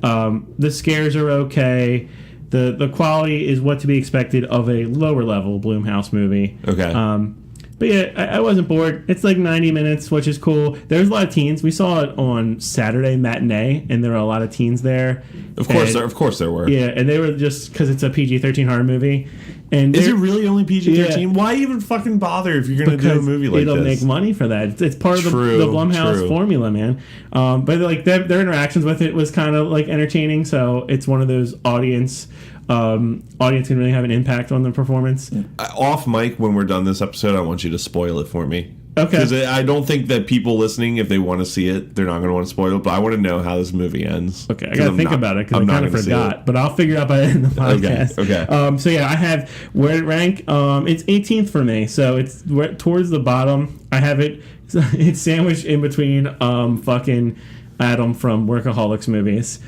The scares are okay. The quality is what to be expected of a lower level Blumhouse movie. Okay. But yeah, I wasn't bored. It's like 90 minutes, which is cool. There's a lot of teens. We saw it on Saturday matinee, and there were a lot of teens there. Of course there were. Yeah, and they were just because it's a PG-13 horror movie. And is it really only PG-13? Yeah. Why even fucking bother if you're going to do a movie like this? It'll make money for that. It's part of the Blumhouse formula, man. But like their interactions with it was kind of like entertaining. So it's one of those audience can really have an impact on the performance. Off mic, when we're done this episode, I want you to spoil it for me. Okay. Because I don't think that people listening, if they want to see it, they're not going to want to spoil it. But I want to know how this movie ends. Okay, I got to think about it because I kind of forgot. But I'll figure it out by the end of the podcast. Okay. So yeah, I have where it rank. It's 18th for me, so it's towards the bottom. I have it. It's sandwiched in between fucking Adam from Workaholics movies.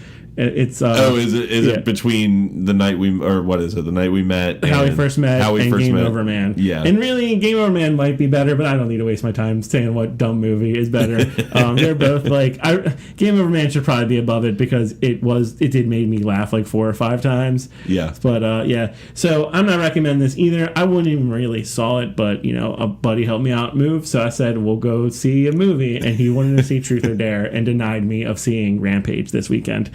It's is it between the night we met, How We First Met, and Game Over Man? Yeah, and really Game Over Man might be better, but I don't need to waste my time saying what dumb movie is better. They're both like Game Over Man should probably be above it because it did make me laugh like 4 or 5 times. Yeah, but yeah, so I'm not recommending this either. I wouldn't even really saw it, but a buddy helped me out move, so I said we'll go see a movie, and he wanted to see Truth or Dare and denied me of seeing Rampage this weekend.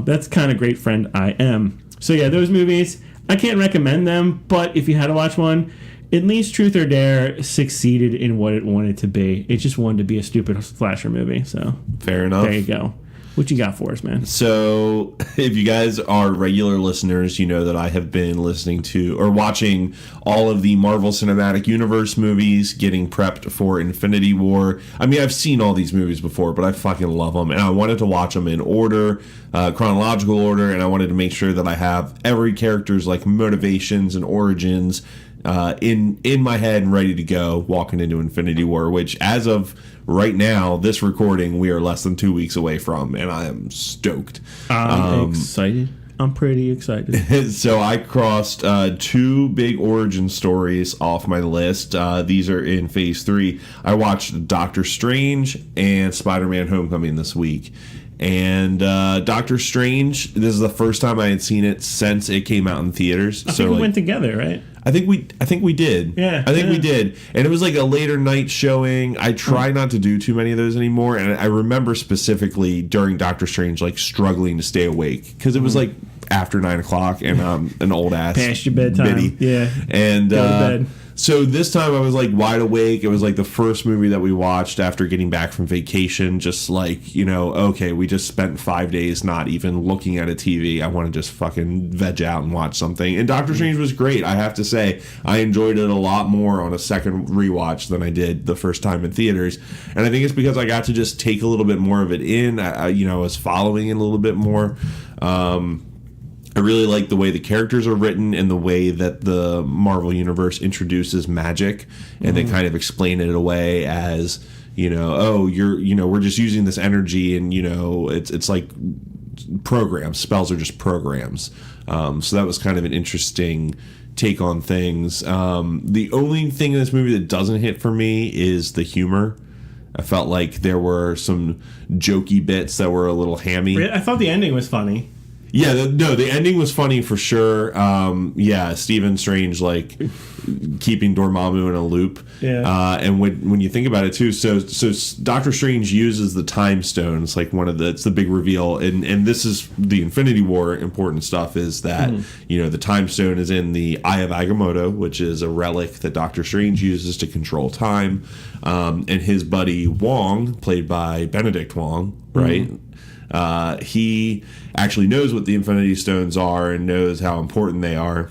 That's kind of great friend I am. So yeah, those movies, I can't recommend them, but if you had to watch one, at least Truth or Dare succeeded in what it wanted to be. It just wanted to be a stupid slasher movie. So fair enough. There you go. What you got for us, man? So, if you guys are regular listeners, you know that I have been listening to or watching all of the Marvel Cinematic Universe movies, getting prepped for Infinity War. I mean, I've seen all these movies before, but I fucking love them, and I wanted to watch them in order, chronological order, and I wanted to make sure that I have every character's like motivations and origins in my head and ready to go walking into Infinity War, which as of right now, this recording, we are less than 2 weeks away from, and I am stoked. I'm excited. I'm pretty excited. So I crossed 2 big origin stories off my list. These are in phase 3. I watched Doctor Strange and Spider-Man Homecoming this week. And Doctor Strange, this is the first time I had seen it since it came out in theaters. I think we went together, right? I think we did. Yeah, I think we did. And it was like a later night showing. I try not to do too many of those anymore. And I remember specifically during Doctor Strange, like struggling to stay awake because it was like after 9 o'clock and I'm an old ass past your bedtime. biddy. Yeah. And Go to bed. so this time I was like wide awake. It was like the first movie that we watched after getting back from vacation. Just like, you know, okay, we just spent 5 days not even looking at a TV. I want to just fucking veg out and watch something. And Doctor Strange was great. I have to say, I enjoyed it a lot more on a second rewatch than I did the first time in theaters. And I think it's because I got to just take a little bit more of it in. I was following it a little bit more. I really like the way the characters are written and the way that the Marvel Universe introduces magic, and they kind of explain it away as, we're just using this energy, and it's like programs. Spells are just programs. So that was kind of an interesting take on things. The only thing in this movie that doesn't hit for me is the humor. I felt like there were some jokey bits that were a little hammy. I thought the ending was funny. Yeah, the ending was funny for sure. Stephen Strange like keeping Dormammu in a loop. Yeah. And when you think about it too, so Doctor Strange uses the Time Stone. It's like it's the big reveal, and this is the Infinity War important stuff. Is that the Time Stone is in the Eye of Agamotto, which is a relic that Doctor Strange uses to control time, and his buddy Wong, played by Benedict Wong, right? He actually knows what the Infinity Stones are and knows how important they are.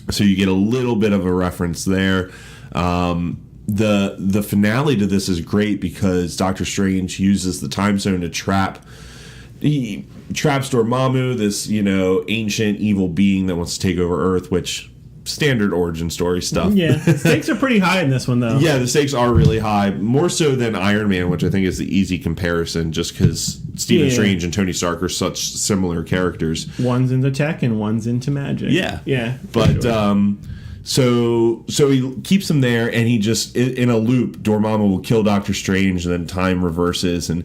So you get a little bit of a reference there. The finale to this is great because Doctor Strange uses the Time Stone to he traps Dormammu, this ancient evil being that wants to take over Earth, which standard origin story stuff. Yeah, the stakes are pretty high in this one, though. Yeah, the stakes are really high, more so than Iron Man, which I think is the easy comparison, just because Stephen Strange and Tony Stark are such similar characters. One's into tech and one's into magic. Yeah. But so he keeps him there, and he just in a loop. Dormammu will kill Doctor Strange, and then time reverses, and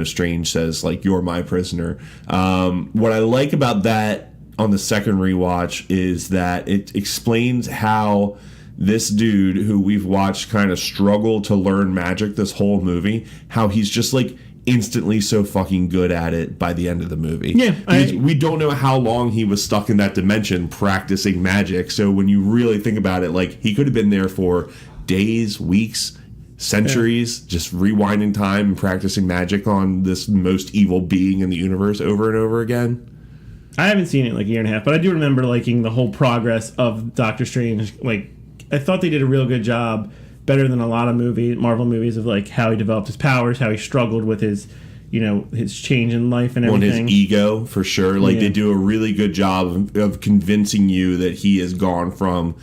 Strange says like, "You're my prisoner." What I like about that on the second rewatch is that it explains how this dude who we've watched kind of struggle to learn magic this whole movie, how he's just like instantly so fucking good at it by the end of the movie. Yeah. We don't know how long he was stuck in that dimension practicing magic. So when you really think about it, like he could have been there for days, weeks, centuries, just rewinding time and practicing magic on this most evil being in the universe over and over again. I haven't seen it in like a year and a half, but I do remember liking the whole progress of Doctor Strange. Like, I thought they did a real good job, better than a lot of Marvel movies, of like how he developed his powers, how he struggled with his change in life and everything. On his ego, for sure. Like, they do a really good job of convincing you that he has gone from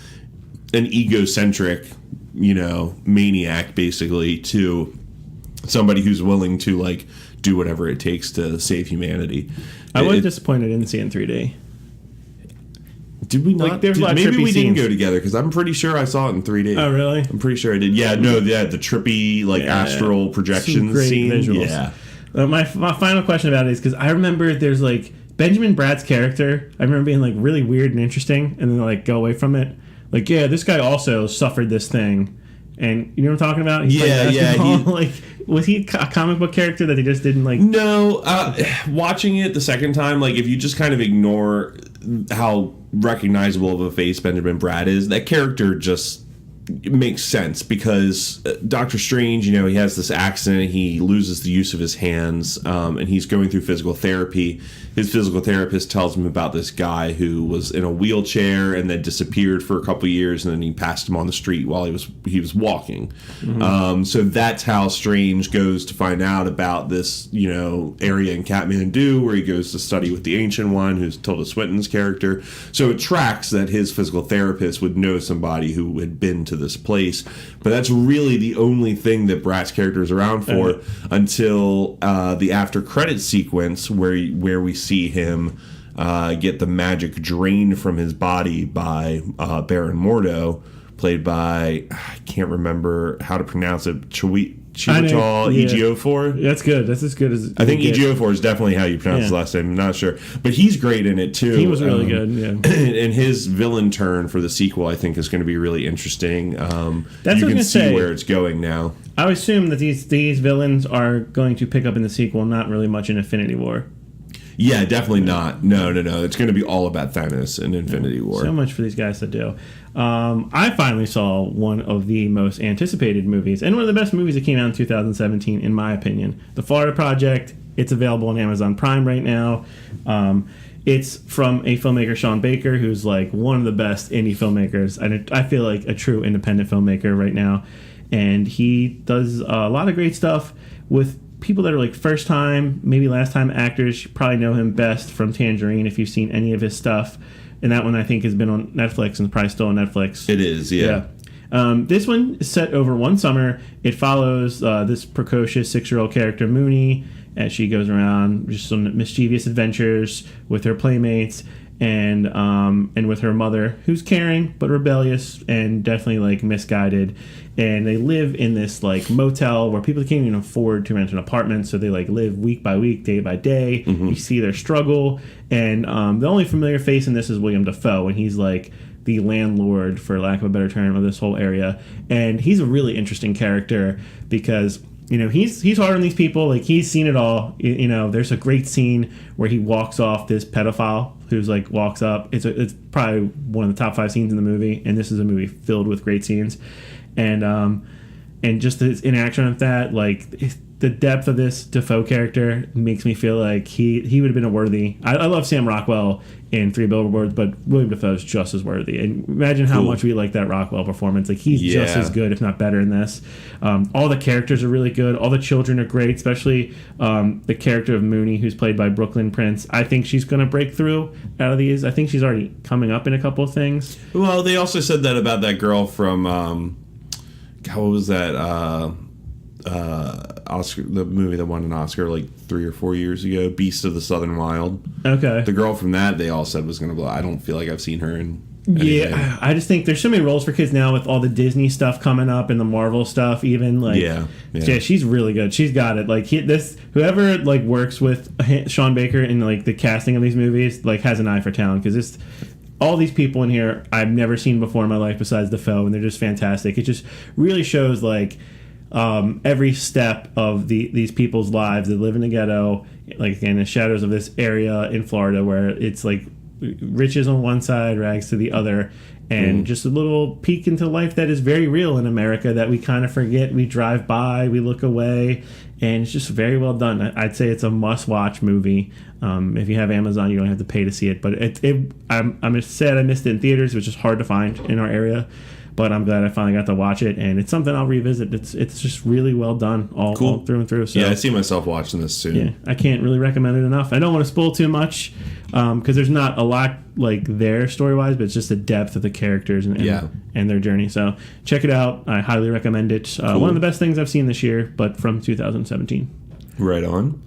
an egocentric, maniac, basically, to somebody who's willing to, like, do whatever it takes to save humanity. I was disappointed I didn't see it in 3D. Did we not? Like, there's a lot of maybe trippy we didn't scenes. go together, because I'm pretty sure I saw it in 3D. Oh, really? I'm pretty sure I did. Yeah, no, the trippy, like, astral projection great scene. Visuals. Yeah. My final question about it is, because I remember there's, like, Benjamin Bratt's character, I remember being, like, really weird and interesting, and then, like, go away from it. Like, yeah, this guy also suffered this thing. And you know what I'm talking about? Like, was he a comic book character that they just didn't like? No, watching it the second time, like if you just kind of ignore how recognizable of a face Benjamin Bratt is, that character just makes sense because Doctor Strange, he has this accident, he loses the use of his hands, and he's going through physical therapy. His physical therapist tells him about this guy who was in a wheelchair and then disappeared for a couple of years, and then he passed him on the street while he was walking. Mm-hmm. So that's how Strange goes to find out about this, area in Kathmandu where he goes to study with the Ancient One, who's Tilda Swinton's character. So it tracks that his physical therapist would know somebody who had been to this place, but that's really the only thing that Bratt's character is around for until the after credits sequence where we see him get the magic drained from his body by Baron Mordo, played by, I can't remember how to pronounce it, Chiwetel Ejiofor. That's good. That's as good as I think Ejiofor is definitely how you pronounce his last name. I'm not sure, but he's great in it too. He was really good. Yeah, and his villain turn for the sequel, I think, is going to be really interesting. That's you what can see say. where it's going now. I would assume that these villains are going to pick up in the sequel, not really much in Infinity War. Yeah, definitely not. No. It's going to be all about Thanos and Infinity War. So much for these guys to do. I finally saw one of the most anticipated movies, and one of the best movies that came out in 2017, in my opinion. The Florida Project. It's available on Amazon Prime right now. It's from a filmmaker, Sean Baker, who's like one of the best indie filmmakers. I feel like a true independent filmmaker right now. And he does a lot of great stuff with people that are like first time, maybe last time actors. You probably know him best from Tangerine if you've seen any of his stuff. And that one I think has been on Netflix and probably still on Netflix. It is, yeah. This one is set over one summer. It follows this precocious 6-year-old character, Mooney, as she goes around just some mischievous adventures with her playmates and with her mother, who's caring but rebellious and definitely like misguided. And they live in this like motel where people can't even afford to rent an apartment, so they like live week by week, day by day. Mm-hmm. You see their struggle, and the only familiar face in this is William Dafoe, and he's like the landlord, for lack of a better term, of this whole area. And he's a really interesting character because, you know, he's hard on these people. Like, he's seen it all. You know, there's a great scene where he walks off this pedophile who's like walks up. It's probably one of the top 5 scenes in the movie, and this is a movie filled with great scenes. And just his interaction with that, like the depth of this Dafoe character makes me feel like he would have been a worthy. I love Sam Rockwell in 3 Billboards, but William Dafoe is just as worthy. And imagine how much we like that Rockwell performance. Like, he's just as good, if not better, in this. All the characters are really good. All the children are great, especially the character of Mooney, who's played by Brooklyn Prince. I think she's going to break through out of these. I think she's already coming up in a couple of things. Well, they also said that about that girl from what was that? Oscar, the movie that won an Oscar like 3 or 4 years ago, Beast of the Southern Wild. Okay. The girl from that, they all said was going to blow. I don't feel like I've seen her in anything. Yeah, I just think there's so many roles for kids now with all the Disney stuff coming up and the Marvel stuff even. Like, yeah, she's really good. She's got it. Like, whoever like works with Sean Baker in like the casting of these movies like has an eye for talent, because it's all these people in here I've never seen before in my life besides Dafoe, and they're just fantastic. It just really shows like every step of these people's lives that live in the ghetto, like in the shadows of this area in Florida where it's like riches on one side, rags to the other, and just a little peek into life that is very real in America that we kind of forget. We drive by, we look away, and it's just very well done. I'd say it's a must-watch movie. If you have Amazon, you don't have to pay to see it, but I'm sad I missed it in theaters, which is hard to find in our area. But I'm glad I finally got to watch it, and it's something I'll revisit. It's just really well done, all through and through. So, yeah, I see myself watching this soon. Yeah, I can't really recommend it enough. I don't want to spoil too much, because there's not a lot like there story-wise, but it's just the depth of the characters and their journey. So check it out. I highly recommend it. One of the best things I've seen this year, but from 2017. Right on.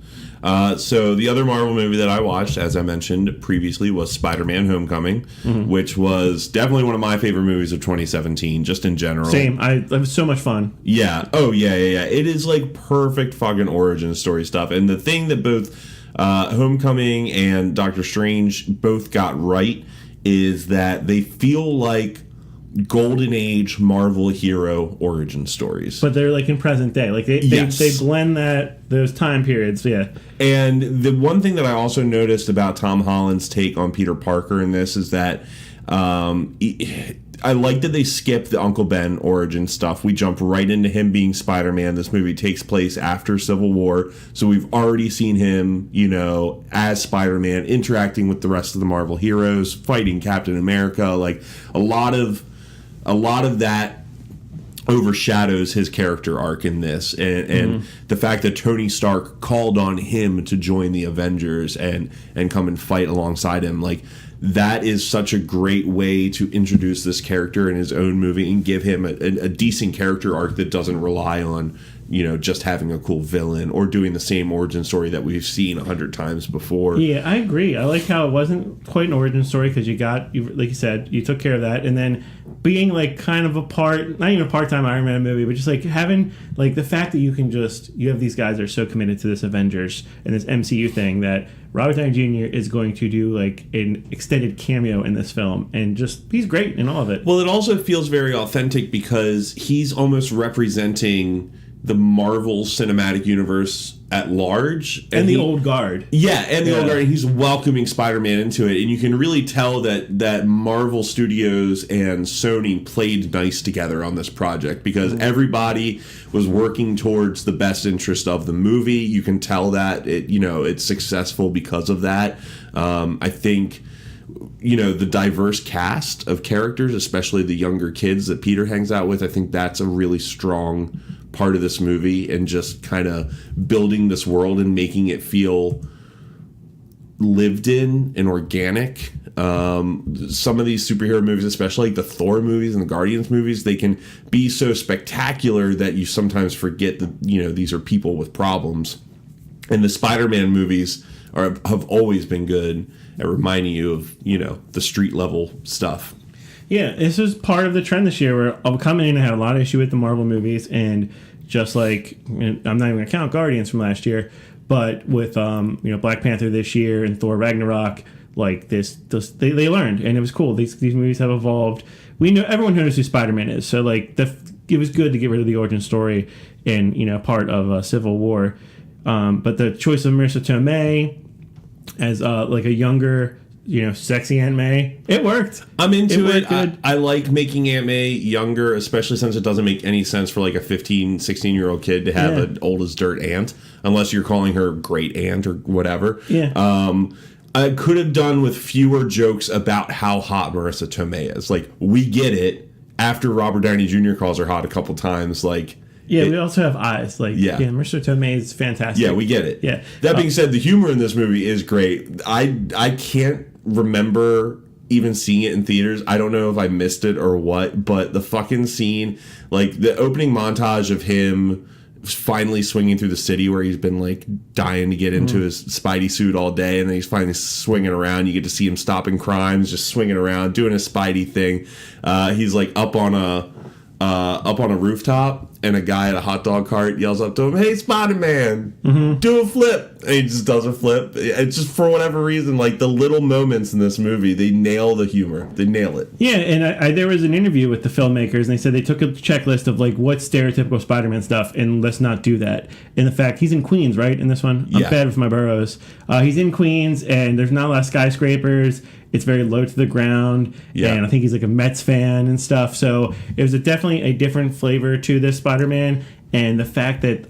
So the other Marvel movie that I watched, as I mentioned previously, was Spider-Man: Homecoming, which was definitely one of my favorite movies of 2017, just in general. Same. It was so much fun. Yeah. Oh, yeah. It is like perfect fucking origin story stuff. And the thing that both Homecoming and Doctor Strange both got right is that they feel like Golden Age Marvel hero origin stories, but they're like in present day. Like they blend those time periods. Yeah. And the one thing that I also noticed about Tom Holland's take on Peter Parker in this is that I like that they skipped the Uncle Ben origin stuff. We jump right into him being Spider-Man. This movie takes place after Civil War, so we've already seen him, as Spider-Man, interacting with the rest of the Marvel heroes, fighting Captain America. Like a lot of that overshadows his character arc in this, and the fact that Tony Stark called on him to join the Avengers and come and fight alongside him, like that is such a great way to introduce this character in his own movie and give him a decent character arc that doesn't rely on just having a cool villain or doing the same origin story that we've seen 100 times before. Yeah, I agree. I like how it wasn't quite an origin story because like you said, you took care of that, and then being like kind of not even a part-time Iron Man movie, but just like having like the fact that you have these guys that are so committed to this Avengers and this MCU thing that Robert Downey Jr. is going to do like an extended cameo in this film, and he's great in all of it. Well, it also feels very authentic because he's almost representing the Marvel Cinematic Universe at large. And the old guard. Yeah, and the old guard. And he's welcoming Spider-Man into it. And you can really tell that Marvel Studios and Sony played nice together on this project because everybody was working towards the best interest of the movie. You can tell that it's successful because of that. I think the diverse cast of characters, especially the younger kids that Peter hangs out with, I think that's a really strong part of this movie, and just kind of building this world and making it feel lived in and organic. Some of these superhero movies, especially like the Thor movies and the Guardians movies, they can be so spectacular that you sometimes forget that these are people with problems. And the Spider-Man movies have always been good at reminding you of the street level stuff. Yeah, this is part of the trend this year where I'll come in and had a lot of issue with the Marvel movies, and just like, I'm not even going to count Guardians from last year, but with Black Panther this year and Thor Ragnarok, like they learned, and it was cool. These movies have evolved. Everyone knows who Spider-Man is, so like it was good to get rid of the origin story and part of Civil War. But the choice of Marissa Tomei as like a younger, sexy Aunt May, it worked. I'm into it. I like making Aunt May younger, especially since it doesn't make any sense for like a 15, 16-year-old kid to have an old as dirt aunt, unless you're calling her great aunt or whatever. Yeah. I could have done with fewer jokes about how hot Marissa Tomei is. Like, we get it after Robert Downey Jr. calls her hot a couple times. Like, we also have eyes. Like, Marissa Tomei is fantastic. Yeah, we get it. Yeah. That being said, the humor in this movie is great. I can't remember even seeing it in theaters. I don't know if I missed it or what, but the fucking scene, like the opening montage of him finally swinging through the city where he's been like dying to get into his Spidey suit all day, and then he's finally swinging around. You get to see him stopping crimes, just swinging around, doing a Spidey thing. He's like up on a rooftop, and a guy at a hot dog cart yells up to him, "Hey, Spider-Man, do a flip." And he just does a flip. It's just, for whatever reason, like the little moments in this movie, they nail the humor. They nail it. Yeah, and there was an interview with the filmmakers, and they said they took a checklist of like what's stereotypical Spider-Man stuff, and let's not do that. And the fact he's in Queens, right? In this one, I'm bad with my boroughs. He's in Queens, and there's not a lot of skyscrapers. It's very low to the ground, and I think he's like a Mets fan and stuff. So it was definitely a different flavor to this Spider-Man, and the fact that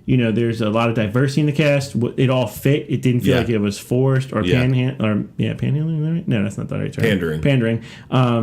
there's a lot of diversity in the cast. It all fit. It didn't feel like it was forced or panhandling. No, that's not the right term. Pandering.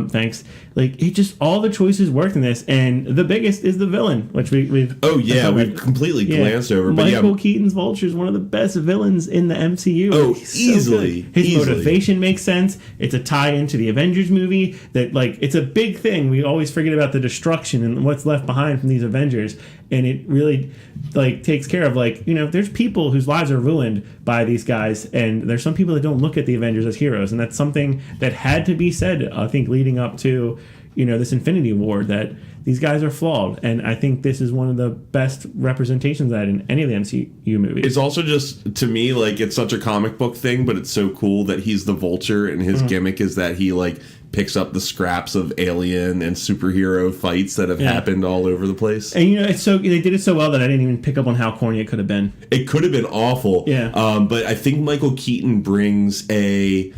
Thanks. Like, it just, all the choices worked in this, and the biggest is the villain, which we've completely glanced over. But Michael Keaton's Vulture is one of the best villains in the MCU. Oh, easily. His motivation makes sense. It's a tie-in to the Avengers movie that, like, it's a big thing. We always forget about the destruction and what's left behind from these Avengers, and it really, like, takes care of, like, there's people whose lives are ruined by these guys, and there's some people that don't look at the Avengers as heroes, and that's something that had to be said, I think, leading up to this Infinity War, that these guys are flawed, and I think this is one of the best representations of that in any of the MCU movies. It's also just, to me, like, it's such a comic book thing, but it's so cool that he's the Vulture, and his gimmick is that he, like, picks up the scraps of alien and superhero fights that have happened all over the place. And they did it so well that I didn't even pick up on how corny it could have been. It could have been awful. Yeah. But I think Michael Keaton brings a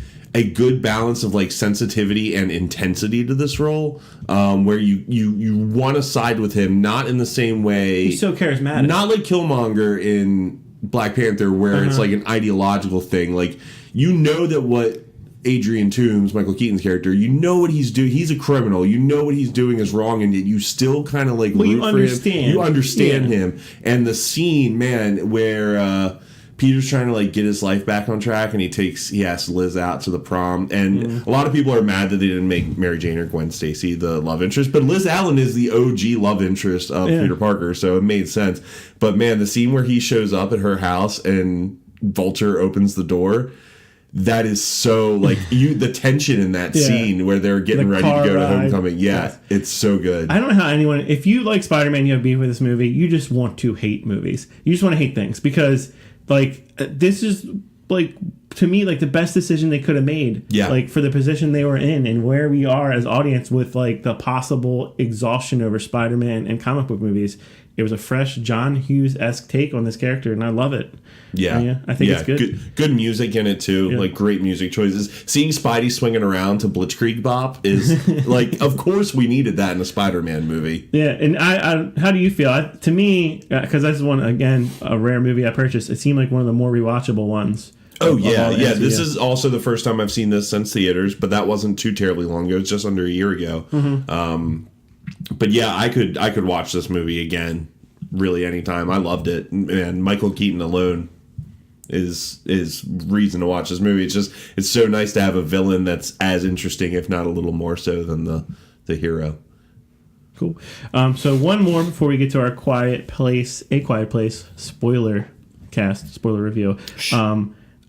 good balance of, like, sensitivity and intensity to this role, where you want to side with him, not in the same way. He's so charismatic. Not like Killmonger in Black Panther, where it's like an ideological thing. Like, that what Adrian Toomes, Michael Keaton's character, what he's doing. He's a criminal. What he's doing is wrong, and yet you still kind of like root for him. You understand him. And the scene, man, where Peter's trying to like get his life back on track, and he asks Liz out to the prom, and a lot of people are mad that they didn't make Mary Jane or Gwen Stacy the love interest, but Liz Allen is the OG love interest of Peter Parker, so it made sense. But man, the scene where he shows up at her house and Vulture opens the door, that is so like the tension in that scene where they're getting ready to go to homecoming. It's so good. I don't know how anyone, if you like Spider-Man, you have beef with this movie, you just want to hate movies. You just want to hate things because like this is like, to me, like the best decision they could have made. Like for the position they were in and where we are as audience with like the possible exhaustion over Spider-Man and comic book movies. It was a fresh John Hughes-esque take on this character, and I love it. I think it's good. Good music in it too, like great music choices. Seeing Spidey swinging around to Blitzkrieg Bop is like, of course we needed that in a Spider-Man movie. And I how do you feel? To me, because this is one, again, a rare movie I purchased, it seemed like one of the more rewatchable ones. This is also the first time I've seen this since theaters, but that wasn't too terribly long ago. It was just under a year ago. But yeah, I could watch this movie again really anytime. I loved it, and Michael Keaton alone is reason to watch this movie. It's so nice to have a villain that's as interesting, if not a little more so, than the hero. Cool. So one more before we get to our A Quiet Place spoiler review.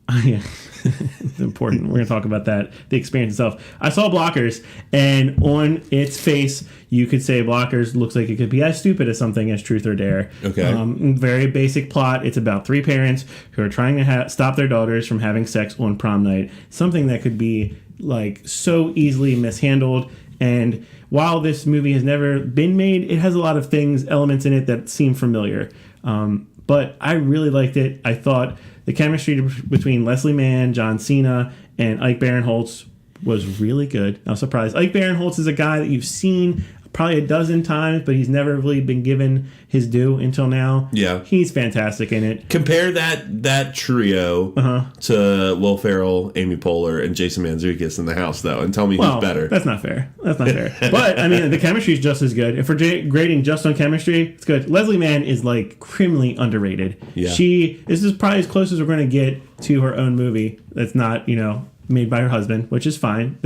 It's important. We're going to talk about that, the experience itself. I saw Blockers, and on its face, you could say Blockers looks like it could be as stupid as something as Truth or Dare. Okay. Very basic plot. It's about three parents who are trying to stop their daughters from having sex on prom night. Something that could be like so easily mishandled. And while this movie has never been made, it has a lot of elements in it that seem familiar. But I really liked it. I thought the chemistry between Leslie Mann, John Cena, and Ike Barinholtz was really good. I was surprised. Ike Barinholtz is a guy that you've seen probably a dozen times, but he's never really been given his due until now. Yeah. He's fantastic in it. Compare that trio to Will Ferrell, Amy Poehler, and Jason Mantzoukas in The House, though, and tell me who's better. That's not fair. But, I mean, the chemistry is just as good. If we're grading just on chemistry, it's good. Leslie Mann is, like, criminally underrated. Yeah. This is probably as close as we're going to get to her own movie that's not, made by her husband, which is fine.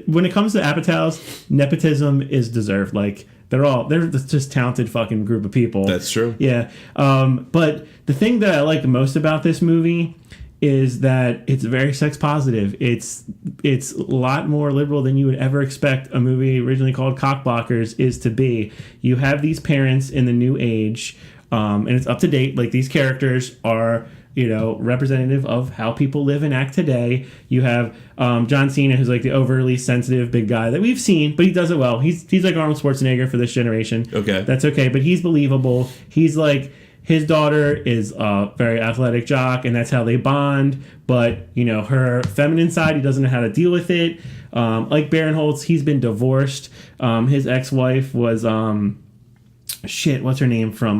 When it comes to Apatow's, nepotism is deserved. Like, they're just talented fucking group of people. That's true. Yeah. But the thing that I like the most about this movie is that it's very sex positive. It's a lot more liberal than you would ever expect a movie originally called Cockblockers is to be. You have these parents in the new age, and it's up to date. Like, these characters are representative of how people live and act today. You have John Cena, who's like the overly sensitive big guy that we've seen, but he does it well. He's like Arnold Schwarzenegger for this generation. Okay. That's okay, but he's believable. He's like, his daughter is a very athletic jock, and that's how they bond. But, her feminine side, he doesn't know how to deal with it. Like Barinholtz, he's been divorced. His ex-wife was, what's her name from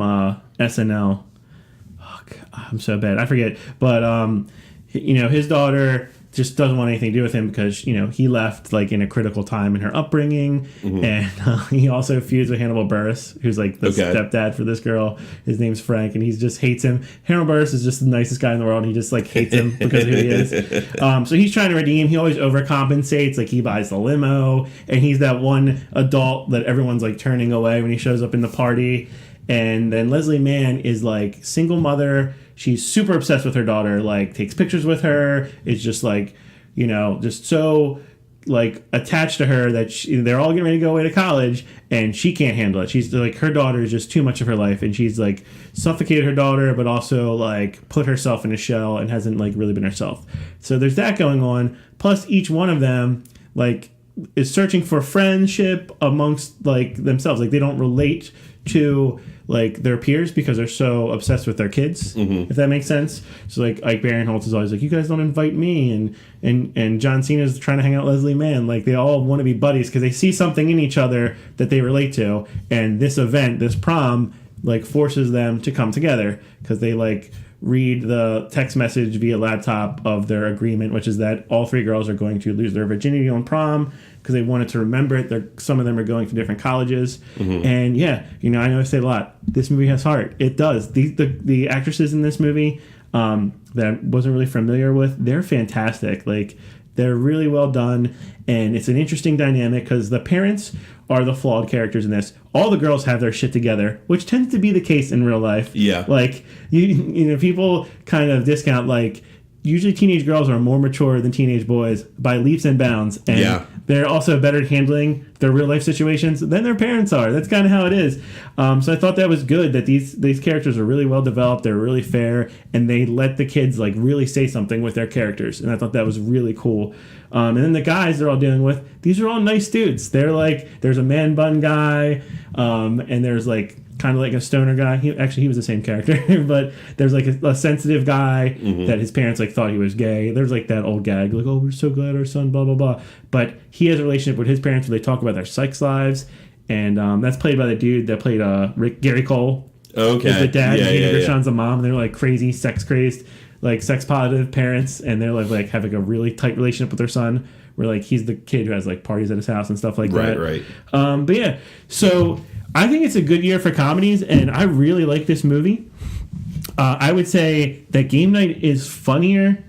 SNL? I'm so bad. I forget. But, his daughter just doesn't want anything to do with him because, he left like in a critical time in her upbringing. Mm-hmm. And he also feuds with Hannibal Buress, who's like the stepdad for this girl. His name's Frank, and he just hates him. Hannibal Buress is just the nicest guy in the world. And he just like hates him because of who he is. So he's trying to redeem. He always overcompensates. Like, he buys the limo, and he's that one adult that everyone's like turning away when he shows up in the party. And then Leslie Mann is like single mother. She's super obsessed with her daughter, like takes pictures with her. It's just like, just so like attached to her that they're all getting ready to go away to college, and she can't handle it. She's like, her daughter is just too much of her life, and she's like suffocated her daughter, but also like put herself in a shell and hasn't like really been herself. So there's that going on. Plus, each one of them like is searching for friendship amongst like themselves. Like, they don't relate to like their peers because they're so obsessed with their kids, if that makes sense. So like Ike Barinholtz is always like, you guys don't invite me, and John Cena's trying to hang out with Leslie Mann. Like, they all want to be buddies because they see something in each other that they relate to, and this event, this prom, like forces them to come together because they like read the text message via laptop of their agreement, which is that all three girls are going to lose their virginity on prom because they wanted to remember it. Some of them are going to different colleges. Mm-hmm. And I know I say a lot. This movie has heart. It does. The actresses in this movie, that I wasn't really familiar with. They're fantastic. Like, they're really well done, and it's an interesting dynamic because the parents are the flawed characters in this. All the girls have their shit together, which tends to be the case in real life. Yeah. Like, you know, people kind of discount, like, usually teenage girls are more mature than teenage boys by leaps and bounds. And they're also better at handling their real life situations than their parents are. That's kind of how it is. So I thought that was good that these characters are really well developed. They're really fair, and they let the kids like really say something with their characters. And I thought that was really cool. And then the guys they're all dealing with, these are all nice dudes. They're like, there's a man bun guy, and there's like kind of like a stoner guy. He was the same character, but there's like a sensitive guy that his parents like thought he was gay. There's like that old gag, like, oh, we're so glad our son, blah blah blah. But he has a relationship with his parents where they talk about their sex lives, and that's played by the dude that played Gary Cole. Okay, is the dad. Gershon's the mom. And they're like crazy, sex crazed, like sex positive parents, and they're like have like a really tight relationship with their son. Where like he's the kid who has like parties at his house and stuff like that. Right. But yeah, so I think it's a good year for comedies, and I really like this movie. I would say that Game Night is funnier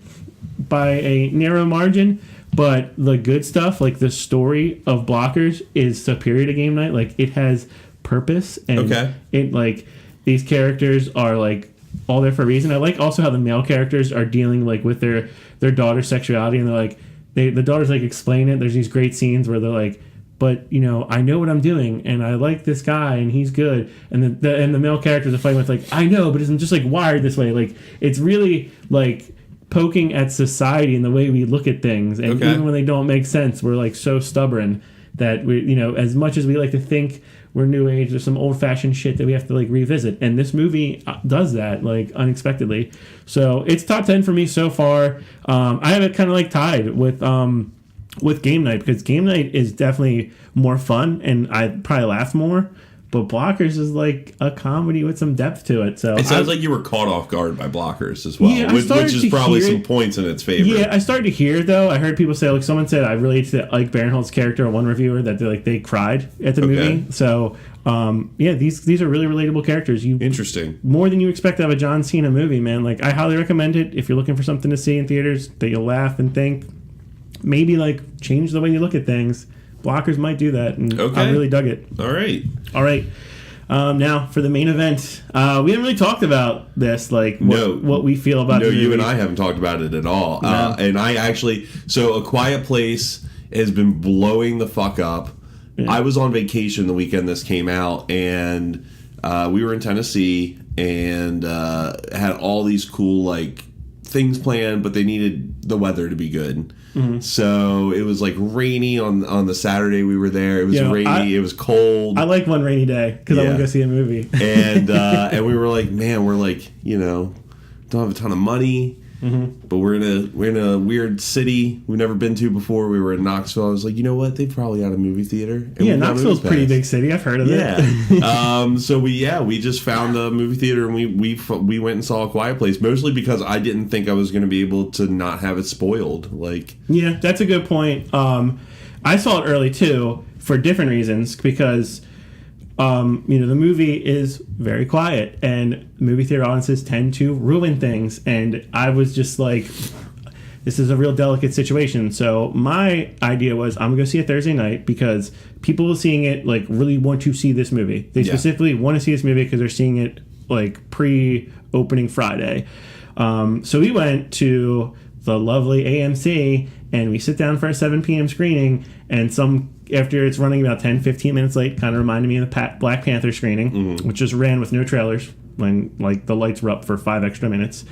by a narrow margin, but the good stuff, like the story of Blockers, is superior to Game Night. Like, it has purpose, and it like these characters are like all there for a reason. I like also how the male characters are dealing like with their daughter's sexuality, and they're like the daughters like explain it. There's these great scenes where they're like, but you know, I know what I'm doing, and I like this guy, and he's good. And the male characters are fighting with like, I know, but isn't just like wired this way. Like, it's really like poking at society and the way we look at things, and even when they don't make sense, we're like so stubborn that we, you know, as much as we like to think we're new age, there's some old fashioned shit that we have to like revisit, and this movie does that like unexpectedly. So it's top 10 for me so far. I have it kind of like tied with Game Night, because Game Night is definitely more fun and I probably laugh more, but Blockers is like a comedy with some depth to it. So it sounds like you were caught off guard by Blockers as well, yeah, which is probably some points in its favor. Yeah, I started to hear it, though. I heard people say, like, someone said I related to Ike Barinholtz's character, one reviewer, that they cried at the movie. So yeah, these are really relatable characters. Interesting. More than you expect out of a John Cena movie, man. Like, I highly recommend it if you're looking for something to see in theaters that you'll laugh and think. Maybe like change the way you look at things. Blockers might do that, and I really dug it. All right. Now for the main event, we haven't really talked about this, like what we feel about. No, the you and I haven't talked about it at all. No. And I actually, so A Quiet Place has been blowing the fuck up. Yeah. I was on vacation the weekend this came out, and we were in Tennessee, and had all these cool like things planned, but they needed the weather to be good. Mm-hmm. So it was like rainy on the Saturday we were there. It was rainy. It was cold. I like one rainy day because I want to go see a movie. And and we were like, man, we're like, you know, don't have a ton of money, but we're in a weird city we've never been to before. We were in Knoxville. I was like, you know what? They probably got a movie theater. And yeah, Knoxville's a pretty big city. I've heard of it. So we just found a movie theater, and we went and saw A Quiet Place, mostly because I didn't think I was going to be able to not have it spoiled. Like, yeah, that's a good point. I saw it early too for different reasons, because you know, the movie is very quiet, and movie theater audiences tend to ruin things, and I was just like, this is a real delicate situation. So my idea was, I'm gonna go see it Thursday night, because people seeing it like really want to see this movie. They specifically want to see this movie because they're seeing it like pre-opening Friday. So we went to the lovely AMC, and we sit down for a 7 p.m. screening, and after it's running about 10-15 minutes late, kind of reminded me of the Black Panther screening, which just ran with no trailers when like the lights were up for 5 extra minutes.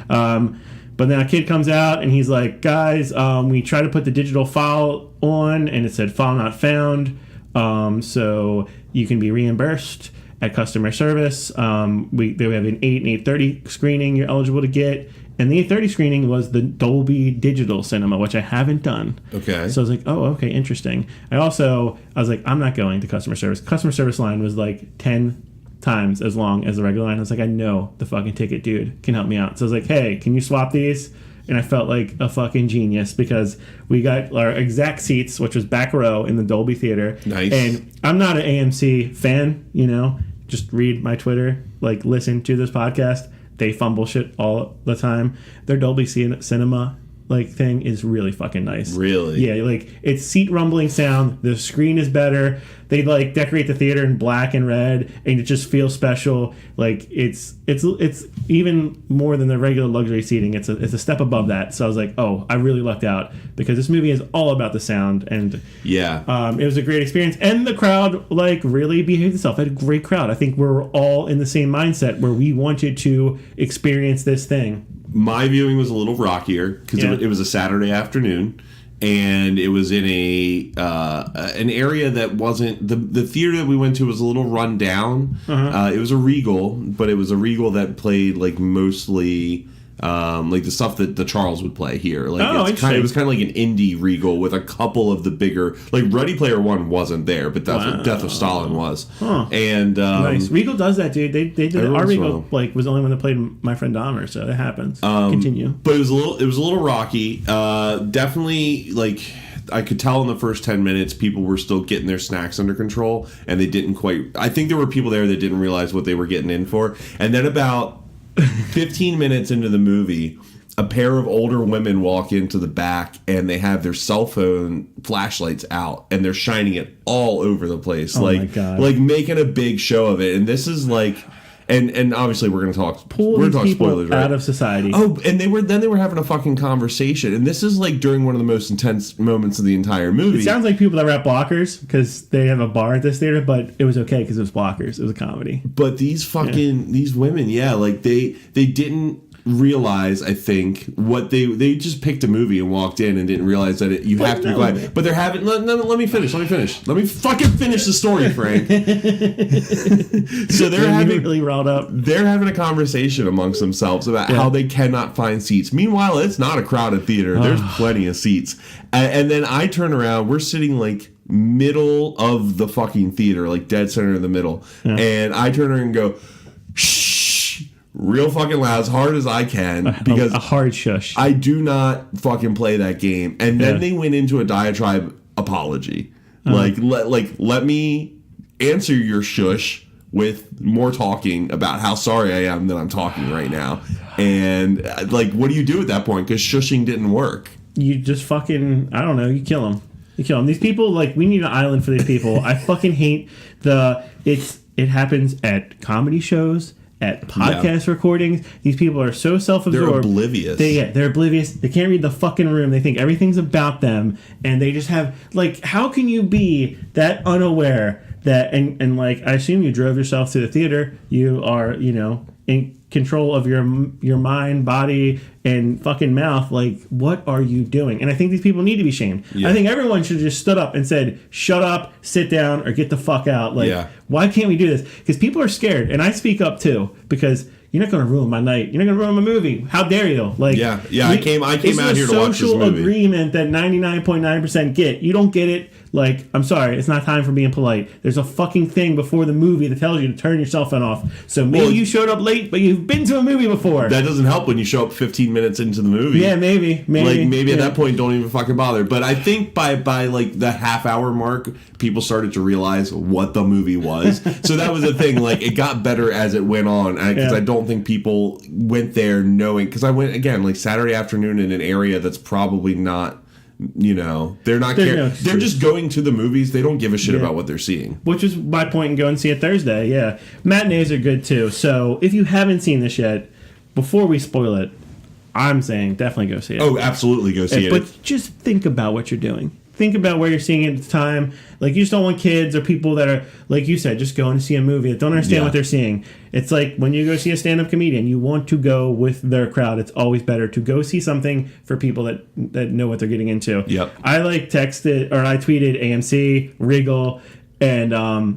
But then a kid comes out, and he's like, guys, we tried to put the digital file on, and it said file not found, so you can be reimbursed at customer service. We have an 8 and 8:30 screening you're eligible to get. And the 8:30 screening was the Dolby Digital Cinema, which I haven't done. Okay. So I was like, oh, okay, interesting. I was like, I'm not going to customer service. Customer service line was like 10 times as long as the regular line. I was like, I know the fucking ticket dude can help me out. So I was like, hey, can you swap these? And I felt like a fucking genius, because we got our exact seats, which was back row in the Dolby Theater. Nice. And I'm not an AMC fan, you know. Just read my Twitter, like listen to this podcast. they fumble shit all the time. Their Dolby Cinema like thing is really fucking nice. Really? Yeah, like it's seat rumbling sound. The screen is better. They like decorate the theater in black and red, and it just feels special. Like it's even more than the regular luxury seating. It's a step above that. So I was like, oh, I really lucked out because this movie is all about the sound, and it was a great experience. And the crowd like really behaved itself. I had a great crowd. I think we're all in the same mindset where we wanted to experience this thing. My viewing was a little rockier because it was a Saturday afternoon, and it was in an area that wasn't the theater that we went to was a little run down. It was a Regal, but it was a Regal that played like mostly like the stuff that the Charles would play here. Like it was kind of like an indie Regal with a couple of the bigger, like Ready Player One wasn't there, but Death of Stalin was. And nice. Regal does that, dude. They did our Regal like was the only one that played My Friend Dahmer, so it happens. Continue. But it was a little rocky. Definitely like I could tell in the first 10 minutes people were still getting their snacks under control, and they didn't quite. I think there were people there that didn't realize what they were getting in for. And then about 15 minutes into the movie, a pair of older women walk into the back, and they have their cell phone flashlights out, and they're shining it all over the place, my God. like making a big show of it. And this is like, and obviously we're gonna talk spoilers, right? Out of society. Oh, and they were having a fucking conversation, and this is like during one of the most intense moments of the entire movie. It sounds like people that were at Blockers because they have a bar at this theater, but it was okay because it was Blockers. It was a comedy. But these these women, like they didn't realize, I think, what they just picked a movie and walked in and didn't realize that you have to be glad. But they're having let me finish. Let me fucking finish the story, Frank. So they're having really riled up. They're having a conversation amongst themselves about how they cannot find seats. Meanwhile, it's not a crowded theater. There's plenty of seats. And then I turn around. We're sitting like middle of the fucking theater, like dead center in the middle. And I turn around and go, shh. Real fucking loud, as hard as I can, because a hard shush. I do not fucking play that game. And then they went into a diatribe apology, let me answer your shush with more talking about how sorry I am that I'm talking right now. And like, what do you do at that point? Because shushing didn't work. You just fucking, I don't know. You kill them. These people, like, we need an island for these people. I fucking hate it happens at comedy shows. At podcast recordings, these people are so self-absorbed. They're oblivious. They're oblivious. They can't read the fucking room. They think everything's about them, and they just have like, how can you be that unaware that? And like, I assume you drove yourself to the theater. You are, in control of your mind, body, and fucking mouth. Like, what are you doing? And I think these people need to be shamed. I think everyone should have just stood up and said, shut up, sit down, or get the fuck out. Like, why can't we do this? Because people are scared, and I speak up too, because you're not going to ruin my night. You're not going to ruin my movie. How dare you? Like, I came out here to watch this movie. It's a social agreement that 99.9% get. You don't get it. Like, I'm sorry, it's not time for being polite. There's a fucking thing before the movie that tells you to turn your cell phone off. So maybe you showed up late, but you've been to a movie before. That doesn't help when you show up 15 minutes into the movie. Yeah, maybe. Like, maybe at that point, don't even fucking bother. But I think by like the half-hour mark, people started to realize what the movie was. So that was the thing. Like, it got better as it went on. Because I don't think people went there knowing. Because I went, again, like Saturday afternoon in an area that's probably not... they're not caring. They're just going to the movies. They don't give a shit about what they're seeing. Which is my point in going and see it Thursday. Yeah, matinees are good too. So if you haven't seen this yet, before we spoil it, I'm saying definitely go see it. Oh, absolutely go see it. But just think about what you're doing. Think about where you're seeing it at the time. Like, you just don't want kids or people that are, like you said, just going to see a movie that don't understand what they're seeing. It's like when you go see a stand-up comedian, you want to go with their crowd. It's always better to go see something for people that know what they're getting into. Yep. I tweeted AMC, Regal, and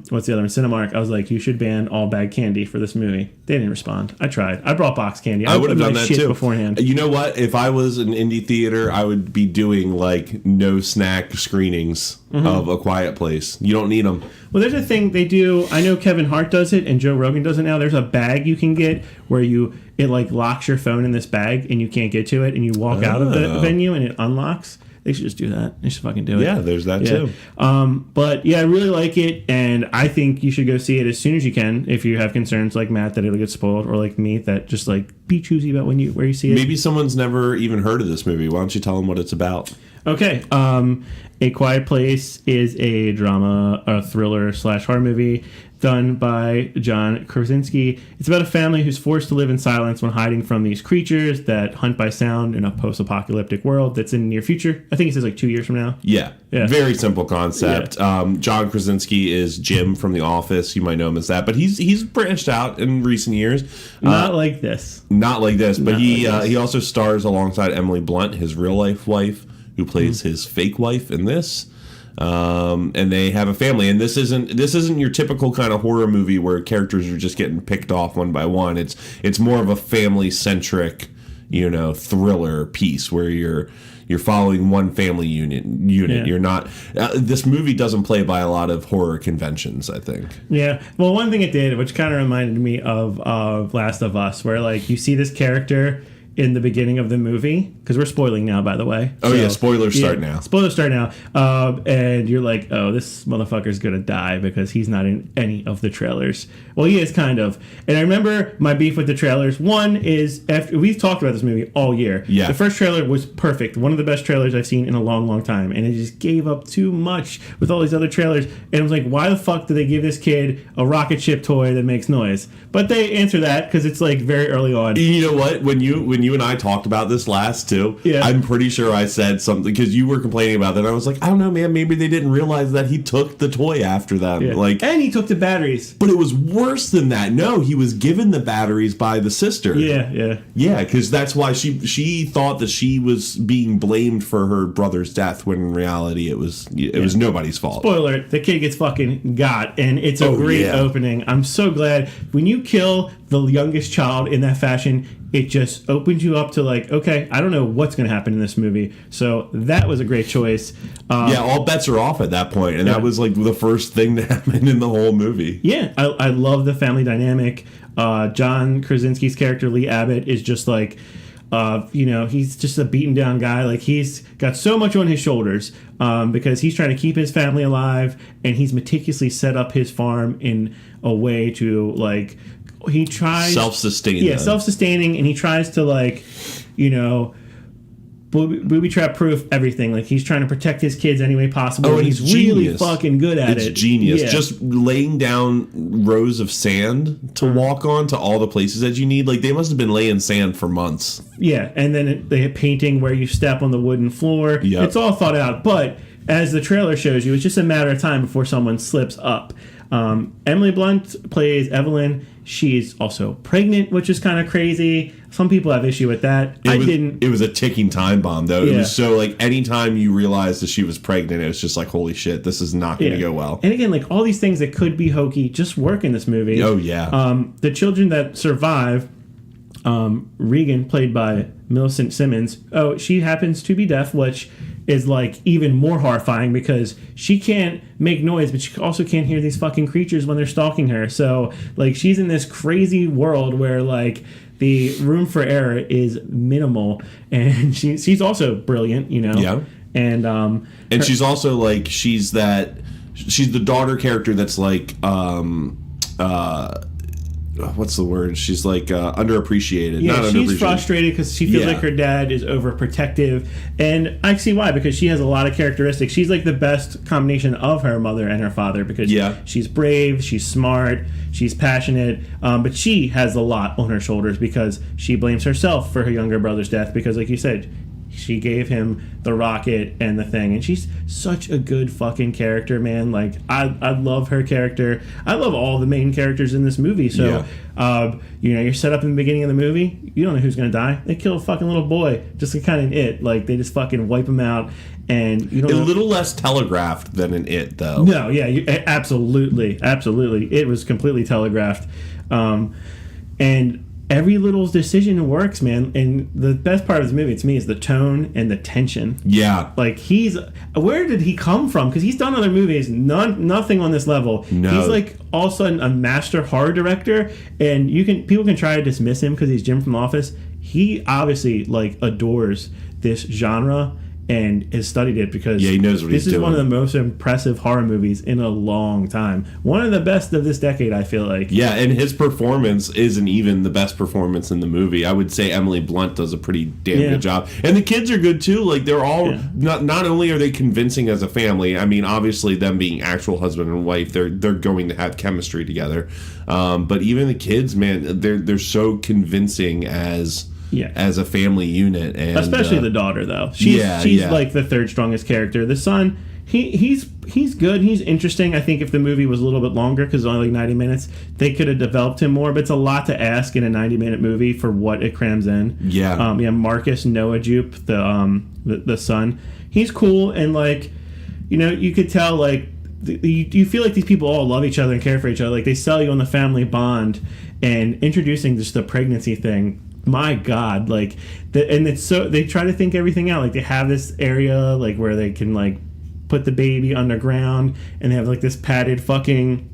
what's the other one? Cinemark. I was like, you should ban all bag candy for this movie. They didn't respond. I tried. I brought box candy. I would have done that too beforehand. You know what? If I was an indie theater, I would be doing like no snack screenings of A Quiet Place. You don't need them. Well, there's a thing they do. I know Kevin Hart does it, and Joe Rogan does it now. There's a bag you can get where it like locks your phone in this bag, and you can't get to it, and you walk out of the venue, and it unlocks. they should just do that. They should fucking do it. Yeah, there's that too. But yeah, I really like it, and I think you should go see it as soon as you can. If you have concerns like Matt that it'll get spoiled, or like me that just like be choosy about where you see it. Maybe someone's never even heard of this movie. Why don't you tell them what it's about? Okay. A Quiet Place is a drama, a thriller / horror movie done by John Krasinski. It's about a family who's forced to live in silence when hiding from these creatures that hunt by sound in a post-apocalyptic world that's in the near future. I think it says like 2 years from now. Yeah. Very simple concept. Yeah. John Krasinski is Jim from The Office. You might know him as that, but he's branched out in recent years. Not like this. Not like this, but Not he like this. He also stars alongside Emily Blunt, his real life wife, who plays his fake wife in this. And they have a family, and this isn't your typical kind of horror movie where characters are just getting picked off one by one. It's more of a family centric, thriller piece where you're following one family unit. Yeah. You're not. This movie doesn't play by a lot of horror conventions, I think. Yeah. Well, one thing it did, which kind of reminded me of Last of Us, where like you see this character in the beginning of the movie, because we're spoiling now, by the way. Oh, yeah, spoilers start now. Spoilers start now. And you're like, oh, this motherfucker's going to die because he's not in any of the trailers. Well, he is kind of. And I remember my beef with the trailers. One is, after we've talked about this movie all year. Yeah. The first trailer was perfect. One of the best trailers I've seen in a long, long time. And it just gave up too much with all these other trailers. And it was like, why the fuck did they give this kid a rocket ship toy that makes noise? But they answer that because it's like very early on. You know what? When you and I talked about this last too, yeah. I'm pretty sure I said something because you were complaining about that. And I was like, I don't know, man. Maybe they didn't realize that he took the toy after them. Yeah. Like, and he took the batteries. But it was worse than that. No, he was given the batteries by the sister. Yeah. Because that's why she thought that she was being blamed for her brother's death when in reality it was nobody's fault. Spoiler: the kid gets fucking got, and it's a great opening. I'm so glad when you kill the youngest child in that fashion. It just opens you up to like, okay, I don't know what's going to happen in this movie. So that was a great choice. All bets are off at that point, and that was like the first thing to happen in the whole movie. Yeah, I love the family dynamic. John Krasinski's character, Lee Abbott, is just like, he's just a beaten down guy. Like he's got so much on his shoulders because he's trying to keep his family alive, and he's meticulously set up his farm in a way to like. He tries self-sustaining. Yeah, self-sustaining, and he tries to like, booby trap proof everything. Like he's trying to protect his kids any way possible. Oh, and he's really fucking good at it. It's genius. Yeah. Just laying down rows of sand to walk on to all the places that you need. Like they must have been laying sand for months. Yeah, and then they have painting where you step on the wooden floor. Yep. It's all thought out. But as the trailer shows you, it's just a matter of time before someone slips up. Emily Blunt plays Evelyn. She's also pregnant, which is kind of crazy. Some people have issue with that. It was a ticking time bomb, though. Yeah. It was so like anytime you realized that she was pregnant, it was just like, holy shit, this is not going to go well. And again, like all these things that could be hokey just work in this movie. Oh yeah. The children that survive. Regan, played by Millicent Simmons. Oh, she happens to be deaf, which is like even more horrifying because she can't make noise, but she also can't hear these fucking creatures when they're stalking her. So like she's in this crazy world where like the room for error is minimal, and she's also brilliant, Yeah. And she's also like she's the daughter character that's like what's the word? She's like underappreciated. Yeah, not she's underappreciated. frustrated because she feels like her dad is overprotective, and I see why, because she has a lot of characteristics. She's like the best combination of her mother and her father because she's brave, she's smart, she's passionate, but she has a lot on her shoulders because she blames herself for her younger brother's death because, like you said, she gave him the rocket and the thing, and she's such a good fucking character, man. Like I love her character. I love all the main characters in this movie. So you're set up in the beginning of the movie, you don't know who's gonna die. They kill a fucking little boy, just like kind of It. Like they just fucking wipe him out, and you don't know. A little less telegraphed than in It, though. No, yeah, absolutely. It was completely telegraphed, and every little decision works, man. And the best part of this movie, to me, is the tone and the tension. Yeah. Like, where did he come from? Because he's done other movies, nothing on this level. No. He's like all of a sudden a master horror director, and people can try to dismiss him because he's Jim from The Office. He obviously like adores this genre, and has studied it because he knows what this he's is one of doing. the most impressive horror movies in a long time. One of the best of this decade, I feel like. Yeah, and his performance isn't even the best performance in the movie. I would say Emily Blunt does a pretty damn good job. And the kids are good too. Like they're all not only are they convincing as a family, I mean obviously them being actual husband and wife, they're going to have chemistry together. But even the kids, man, they're so convincing as a family unit, and especially the daughter though. She's like the third strongest character. The son, he's good. He's interesting. I think if the movie was a little bit longer, because only like 90 minutes, they could have developed him more. But it's a lot to ask in a 90-minute movie for what it crams in. Yeah. Marcus Noah Jupe, the son, he's cool, and like, you know, you could tell like you feel like these people all love each other and care for each other. Like they sell you on the family bond, and introducing just the pregnancy thing. My God, like, and it's so they try to think everything out. Like they have this area like where they can like put the baby underground, and they have like this padded fucking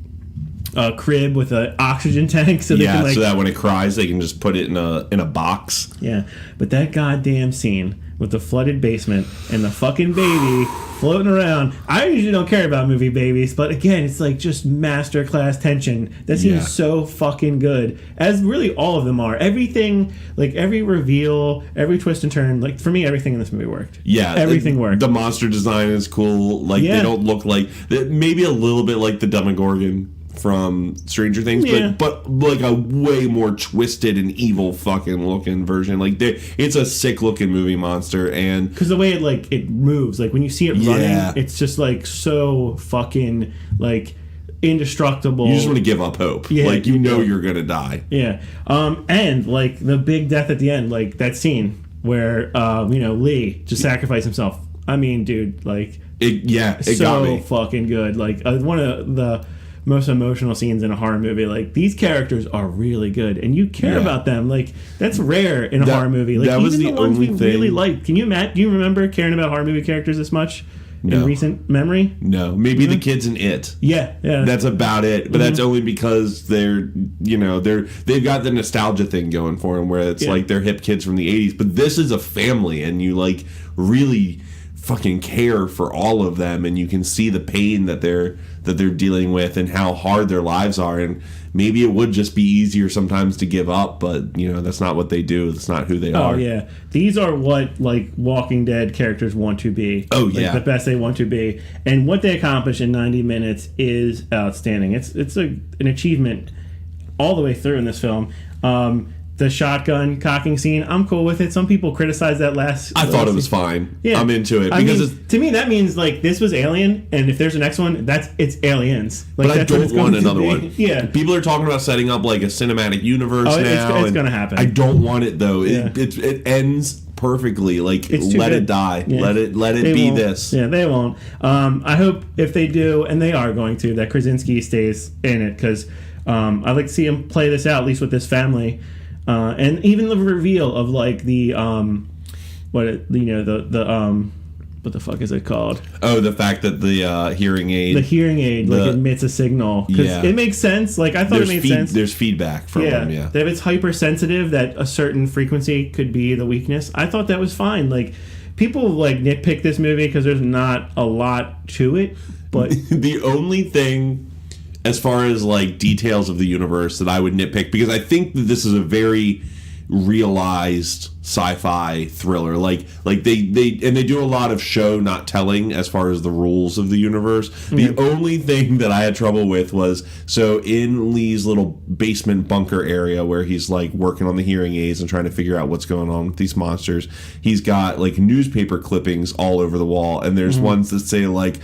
crib with an oxygen tank, so they can like, so that when it cries, they can just put it in a box. Yeah, but that goddamn scene with the flooded basement and the fucking baby floating around. I usually don't care about movie babies, but again, it's like just masterclass tension. That seems so fucking good, as really all of them are. Everything, like every reveal, every twist and turn, like for me, everything in this movie worked. Yeah, everything worked. The monster design is cool. Like they don't look like, maybe a little bit like the Demogorgon from Stranger Things, but like a way more twisted and evil fucking looking version. Like it's a sick looking movie monster, and because the way it moves, like when you see it running, it's just like so fucking like indestructible. You just want to give up hope. Like you know you're gonna die. Yeah. And like the big death at the end, like that scene where Lee just sacrificed himself. I mean, dude, like it so got me. Fucking good. Like one of the most emotional scenes in a horror movie. Like these characters are really good, and you care about them. Like that's rare in a horror movie. Like that was even the ones only we thing. really liked. Do you remember caring about horror movie characters this much in recent memory? No, maybe the kids in It. Yeah. That's about it. But that's only because they've got the nostalgia thing going for them, where it's like they're hip kids from the 80s. But this is a family, and you like really fucking care for all of them, and you can see the pain that they're dealing with and how hard their lives are. And maybe it would just be easier sometimes to give up, but that's not what they do. That's not who they are. Oh yeah, these are what like Walking Dead characters want to be. Oh like, yeah, the best they want to be, and what they accomplish in 90 minutes is outstanding. It's an achievement all the way through in this film. The shotgun cocking scene, I'm cool with it. Some people criticize that last. I thought it was fine. Yeah, I'm into it because to me that means like this was Alien, and if there's a next one, it's Aliens. Like, but I don't want another one. Yeah, people are talking about setting up like a cinematic universe now. It's gonna happen. I don't want it though. It ends perfectly. Like let it die. Yeah. Let it be won't. this. Yeah, they won't. I hope if they do, and they are going to, that Krasinski stays in it, because I'd like to see him play this out, at least with this family. And even the reveal of like the what the fuck is it called? Oh, the fact that the hearing aid like emits a signal, because it makes sense. Like I thought it made sense. There's feedback from them. Yeah, that it's hypersensitive, that a certain frequency could be the weakness. I thought that was fine. Like people like nitpick this movie because there's not a lot to it, but the only thing, as far as like details of the universe, that I would nitpick, because I think that this is a very realized sci-fi thriller. Like they do a lot of show not telling as far as the rules of the universe. The only thing that I had trouble with was, so in Lee's little basement bunker area where he's like working on the hearing aids and trying to figure out what's going on with these monsters, he's got like newspaper clippings all over the wall, and there's ones that say like,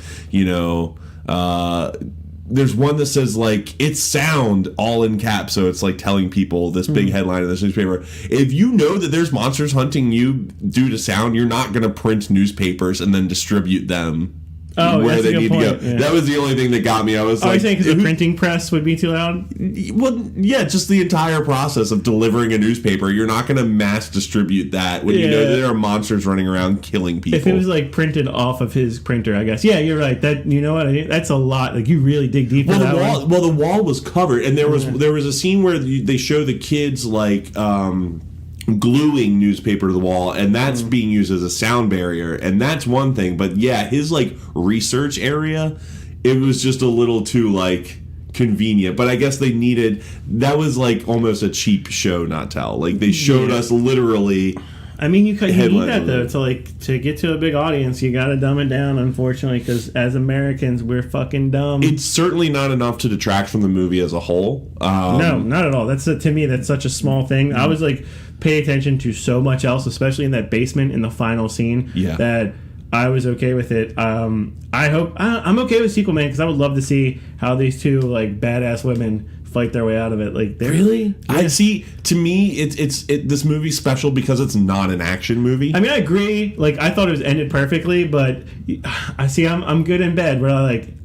there's one that says like it's sound all in caps, so it's like telling people this big headline in this newspaper. If you know that there's monsters hunting you due to sound, you're not going to print newspapers and then distribute them where they need to go. Yeah. That was the only thing that got me. I was like, you saying because the printing press would be too loud? Well, yeah, just the entire process of delivering a newspaper. You're not going to mass distribute that when you know that there are monsters running around killing people. If it was like printed off of his printer, I guess. Yeah, you're right. That, you know what? That's a lot. Like you really dig deep into that one. Well, the wall was covered, and there was a scene where they show the kids like gluing newspaper to the wall, and that's being used as a sound barrier, and that's one thing. But yeah, his like research area, it was just a little too like convenient. But I guess they needed, that was like almost a cheap show not tell. Like they showed us literally. I mean, you need that though to get to a big audience. You got to dumb it down, unfortunately, because as Americans, we're fucking dumb. It's certainly not enough to detract from the movie as a whole. No, not at all. To me, that's such a small thing. I was like, pay attention to so much else, especially in that basement in the final scene. Yeah. That I was okay with it. I'm okay with sequel, man, because I would love to see how these two like badass women fight their way out of it. Like, really? Yeah. I see. To me, it's this movie's special because it's not an action movie. I mean, I agree. Like, I thought it was ended perfectly, but I see. I'm good in bed. Where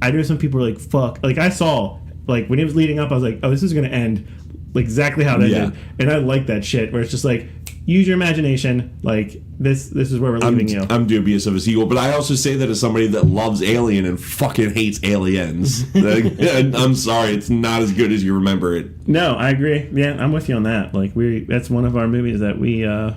I know some people are like, fuck. Like, I saw like when it was leading up, I was like, oh, this is gonna end like exactly how it ended, and I like that shit. Where it's just like, use your imagination. Like this is where we're leaving you. I'm dubious of a sequel, but I also say that as somebody that loves Alien and fucking hates Aliens. I'm sorry, it's not as good as you remember it. No, I agree. Yeah, I'm with you on that. Like that's one of our movies that we are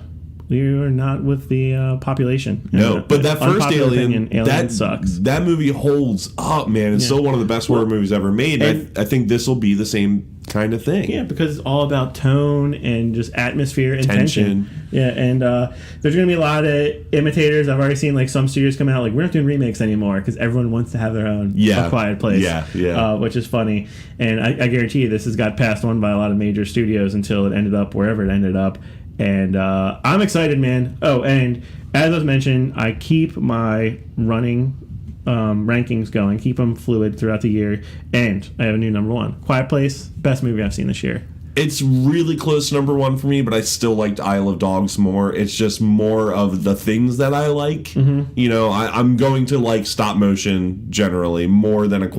not with the population. No, but that first Alien that sucks. That movie holds up, man. It's still one of the best horror movies ever made. And I think this will be the same kind of thing. Yeah, because it's all about tone and just atmosphere and tension. Yeah, and there's going to be a lot of imitators. I've already seen like some studios come out like, we're not doing remakes anymore because everyone wants to have their own A Quiet Place. Yeah. Which is funny. And I guarantee you this has got passed on by a lot of major studios until it ended up wherever it ended up. And I'm excited, man. Oh, and as I was mentioned, I keep my running rankings going, keep them fluid throughout the year, and I have a new number one. Quiet Place, best movie I've seen this year. It's really close to number one for me, but I still liked Isle of Dogs more. It's just more of the things that I like. Mm-hmm. You know, I'm going to like stop motion generally more than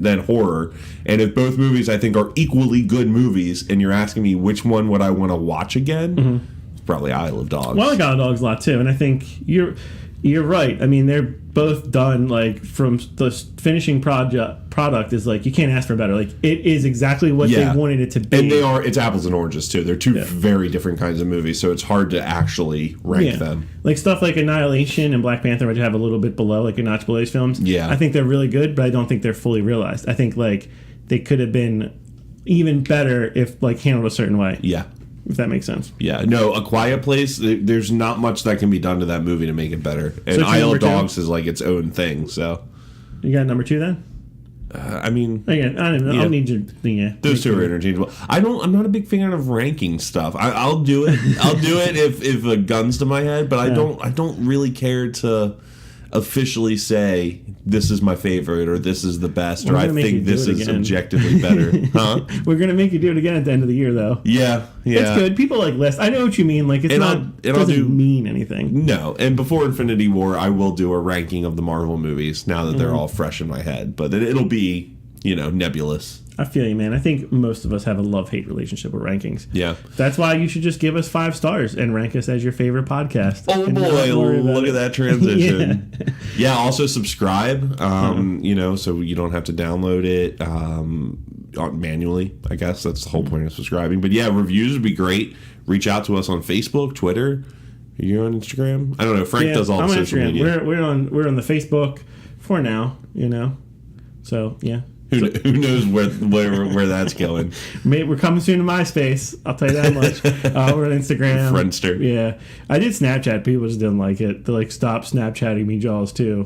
than horror. And if both movies I think are equally good movies, and you're asking me which one would I want to watch again, it's probably Isle of Dogs. Well, I like Isle of Dogs a lot too, and I think you're right. I mean, they're both done like from the finishing product is like you can't ask for better. Like it is exactly what they wanted it to be. And it's apples and oranges too. They're two very different kinds of movies, so it's hard to actually rank them. Like stuff like Annihilation and Black Panther, which have a little bit below, like a notch below these films. Yeah, I think they're really good, but I don't think they're fully realized. I think like they could have been even better if like handled a certain way. Yeah. If that makes sense. Yeah, no, A Quiet Place, there's not much that can be done to that movie to make it better. And Isle of Dogs is like its own thing, so. You got number two then? I mean... Again, I don't know. I'll need you... Those two are interchangeable. I'm not a big fan of ranking stuff. I'll do it. I'll do it if a gun's to my head, but I don't really care to officially say this is my favorite or this is the best or I think this is objectively better. Huh? We're gonna make you do it again at the end of the year, though. Yeah. It's good. People like lists. I know what you mean. Like it doesn't mean anything. No. And before Infinity War, I will do a ranking of the Marvel movies now that they're all fresh in my head. But it'll be nebulous. I feel you, man. I think most of us have a love-hate relationship with rankings. Yeah. That's why you should just give us 5 stars and rank us as your favorite podcast. Oh, boy. Look at that transition. Yeah, also subscribe, so you don't have to download it manually, I guess. That's the whole point of subscribing. But, yeah, reviews would be great. Reach out to us on Facebook, Twitter. Are you on Instagram? I don't know. Frank does all the social media. We're on the Facebook for now, So, yeah. Who knows where that's going? We're coming soon to MySpace. I'll tell you that much. We're on Instagram. Friendster. Yeah. I did Snapchat. People just didn't like it. They like stop Snapchatting me, Jaws, too.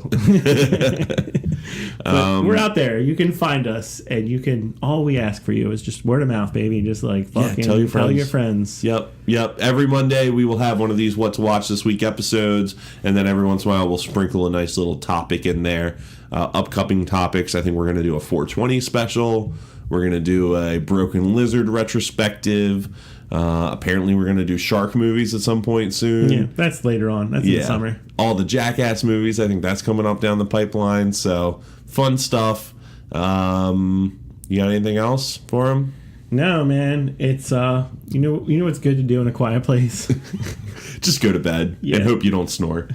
We're out there. You can find us, and all we ask for you is just word of mouth, baby. Just like fucking tell your friends. Yep. Every Monday we will have one of these What to Watch This Week episodes, and then every once in a while we'll sprinkle a nice little topic in there. Upcoming topics, I think we're going to do a 420 special. We're going to do a Broken Lizard retrospective. Apparently we're going to do shark movies at some point soon. Yeah, that's later on. That's in the summer. All the Jackass movies, I think that's coming up down the pipeline. So, fun stuff. You got anything else for them? No, man. It's, you know what's good to do in a quiet place? Just go to bed and hope you don't snore.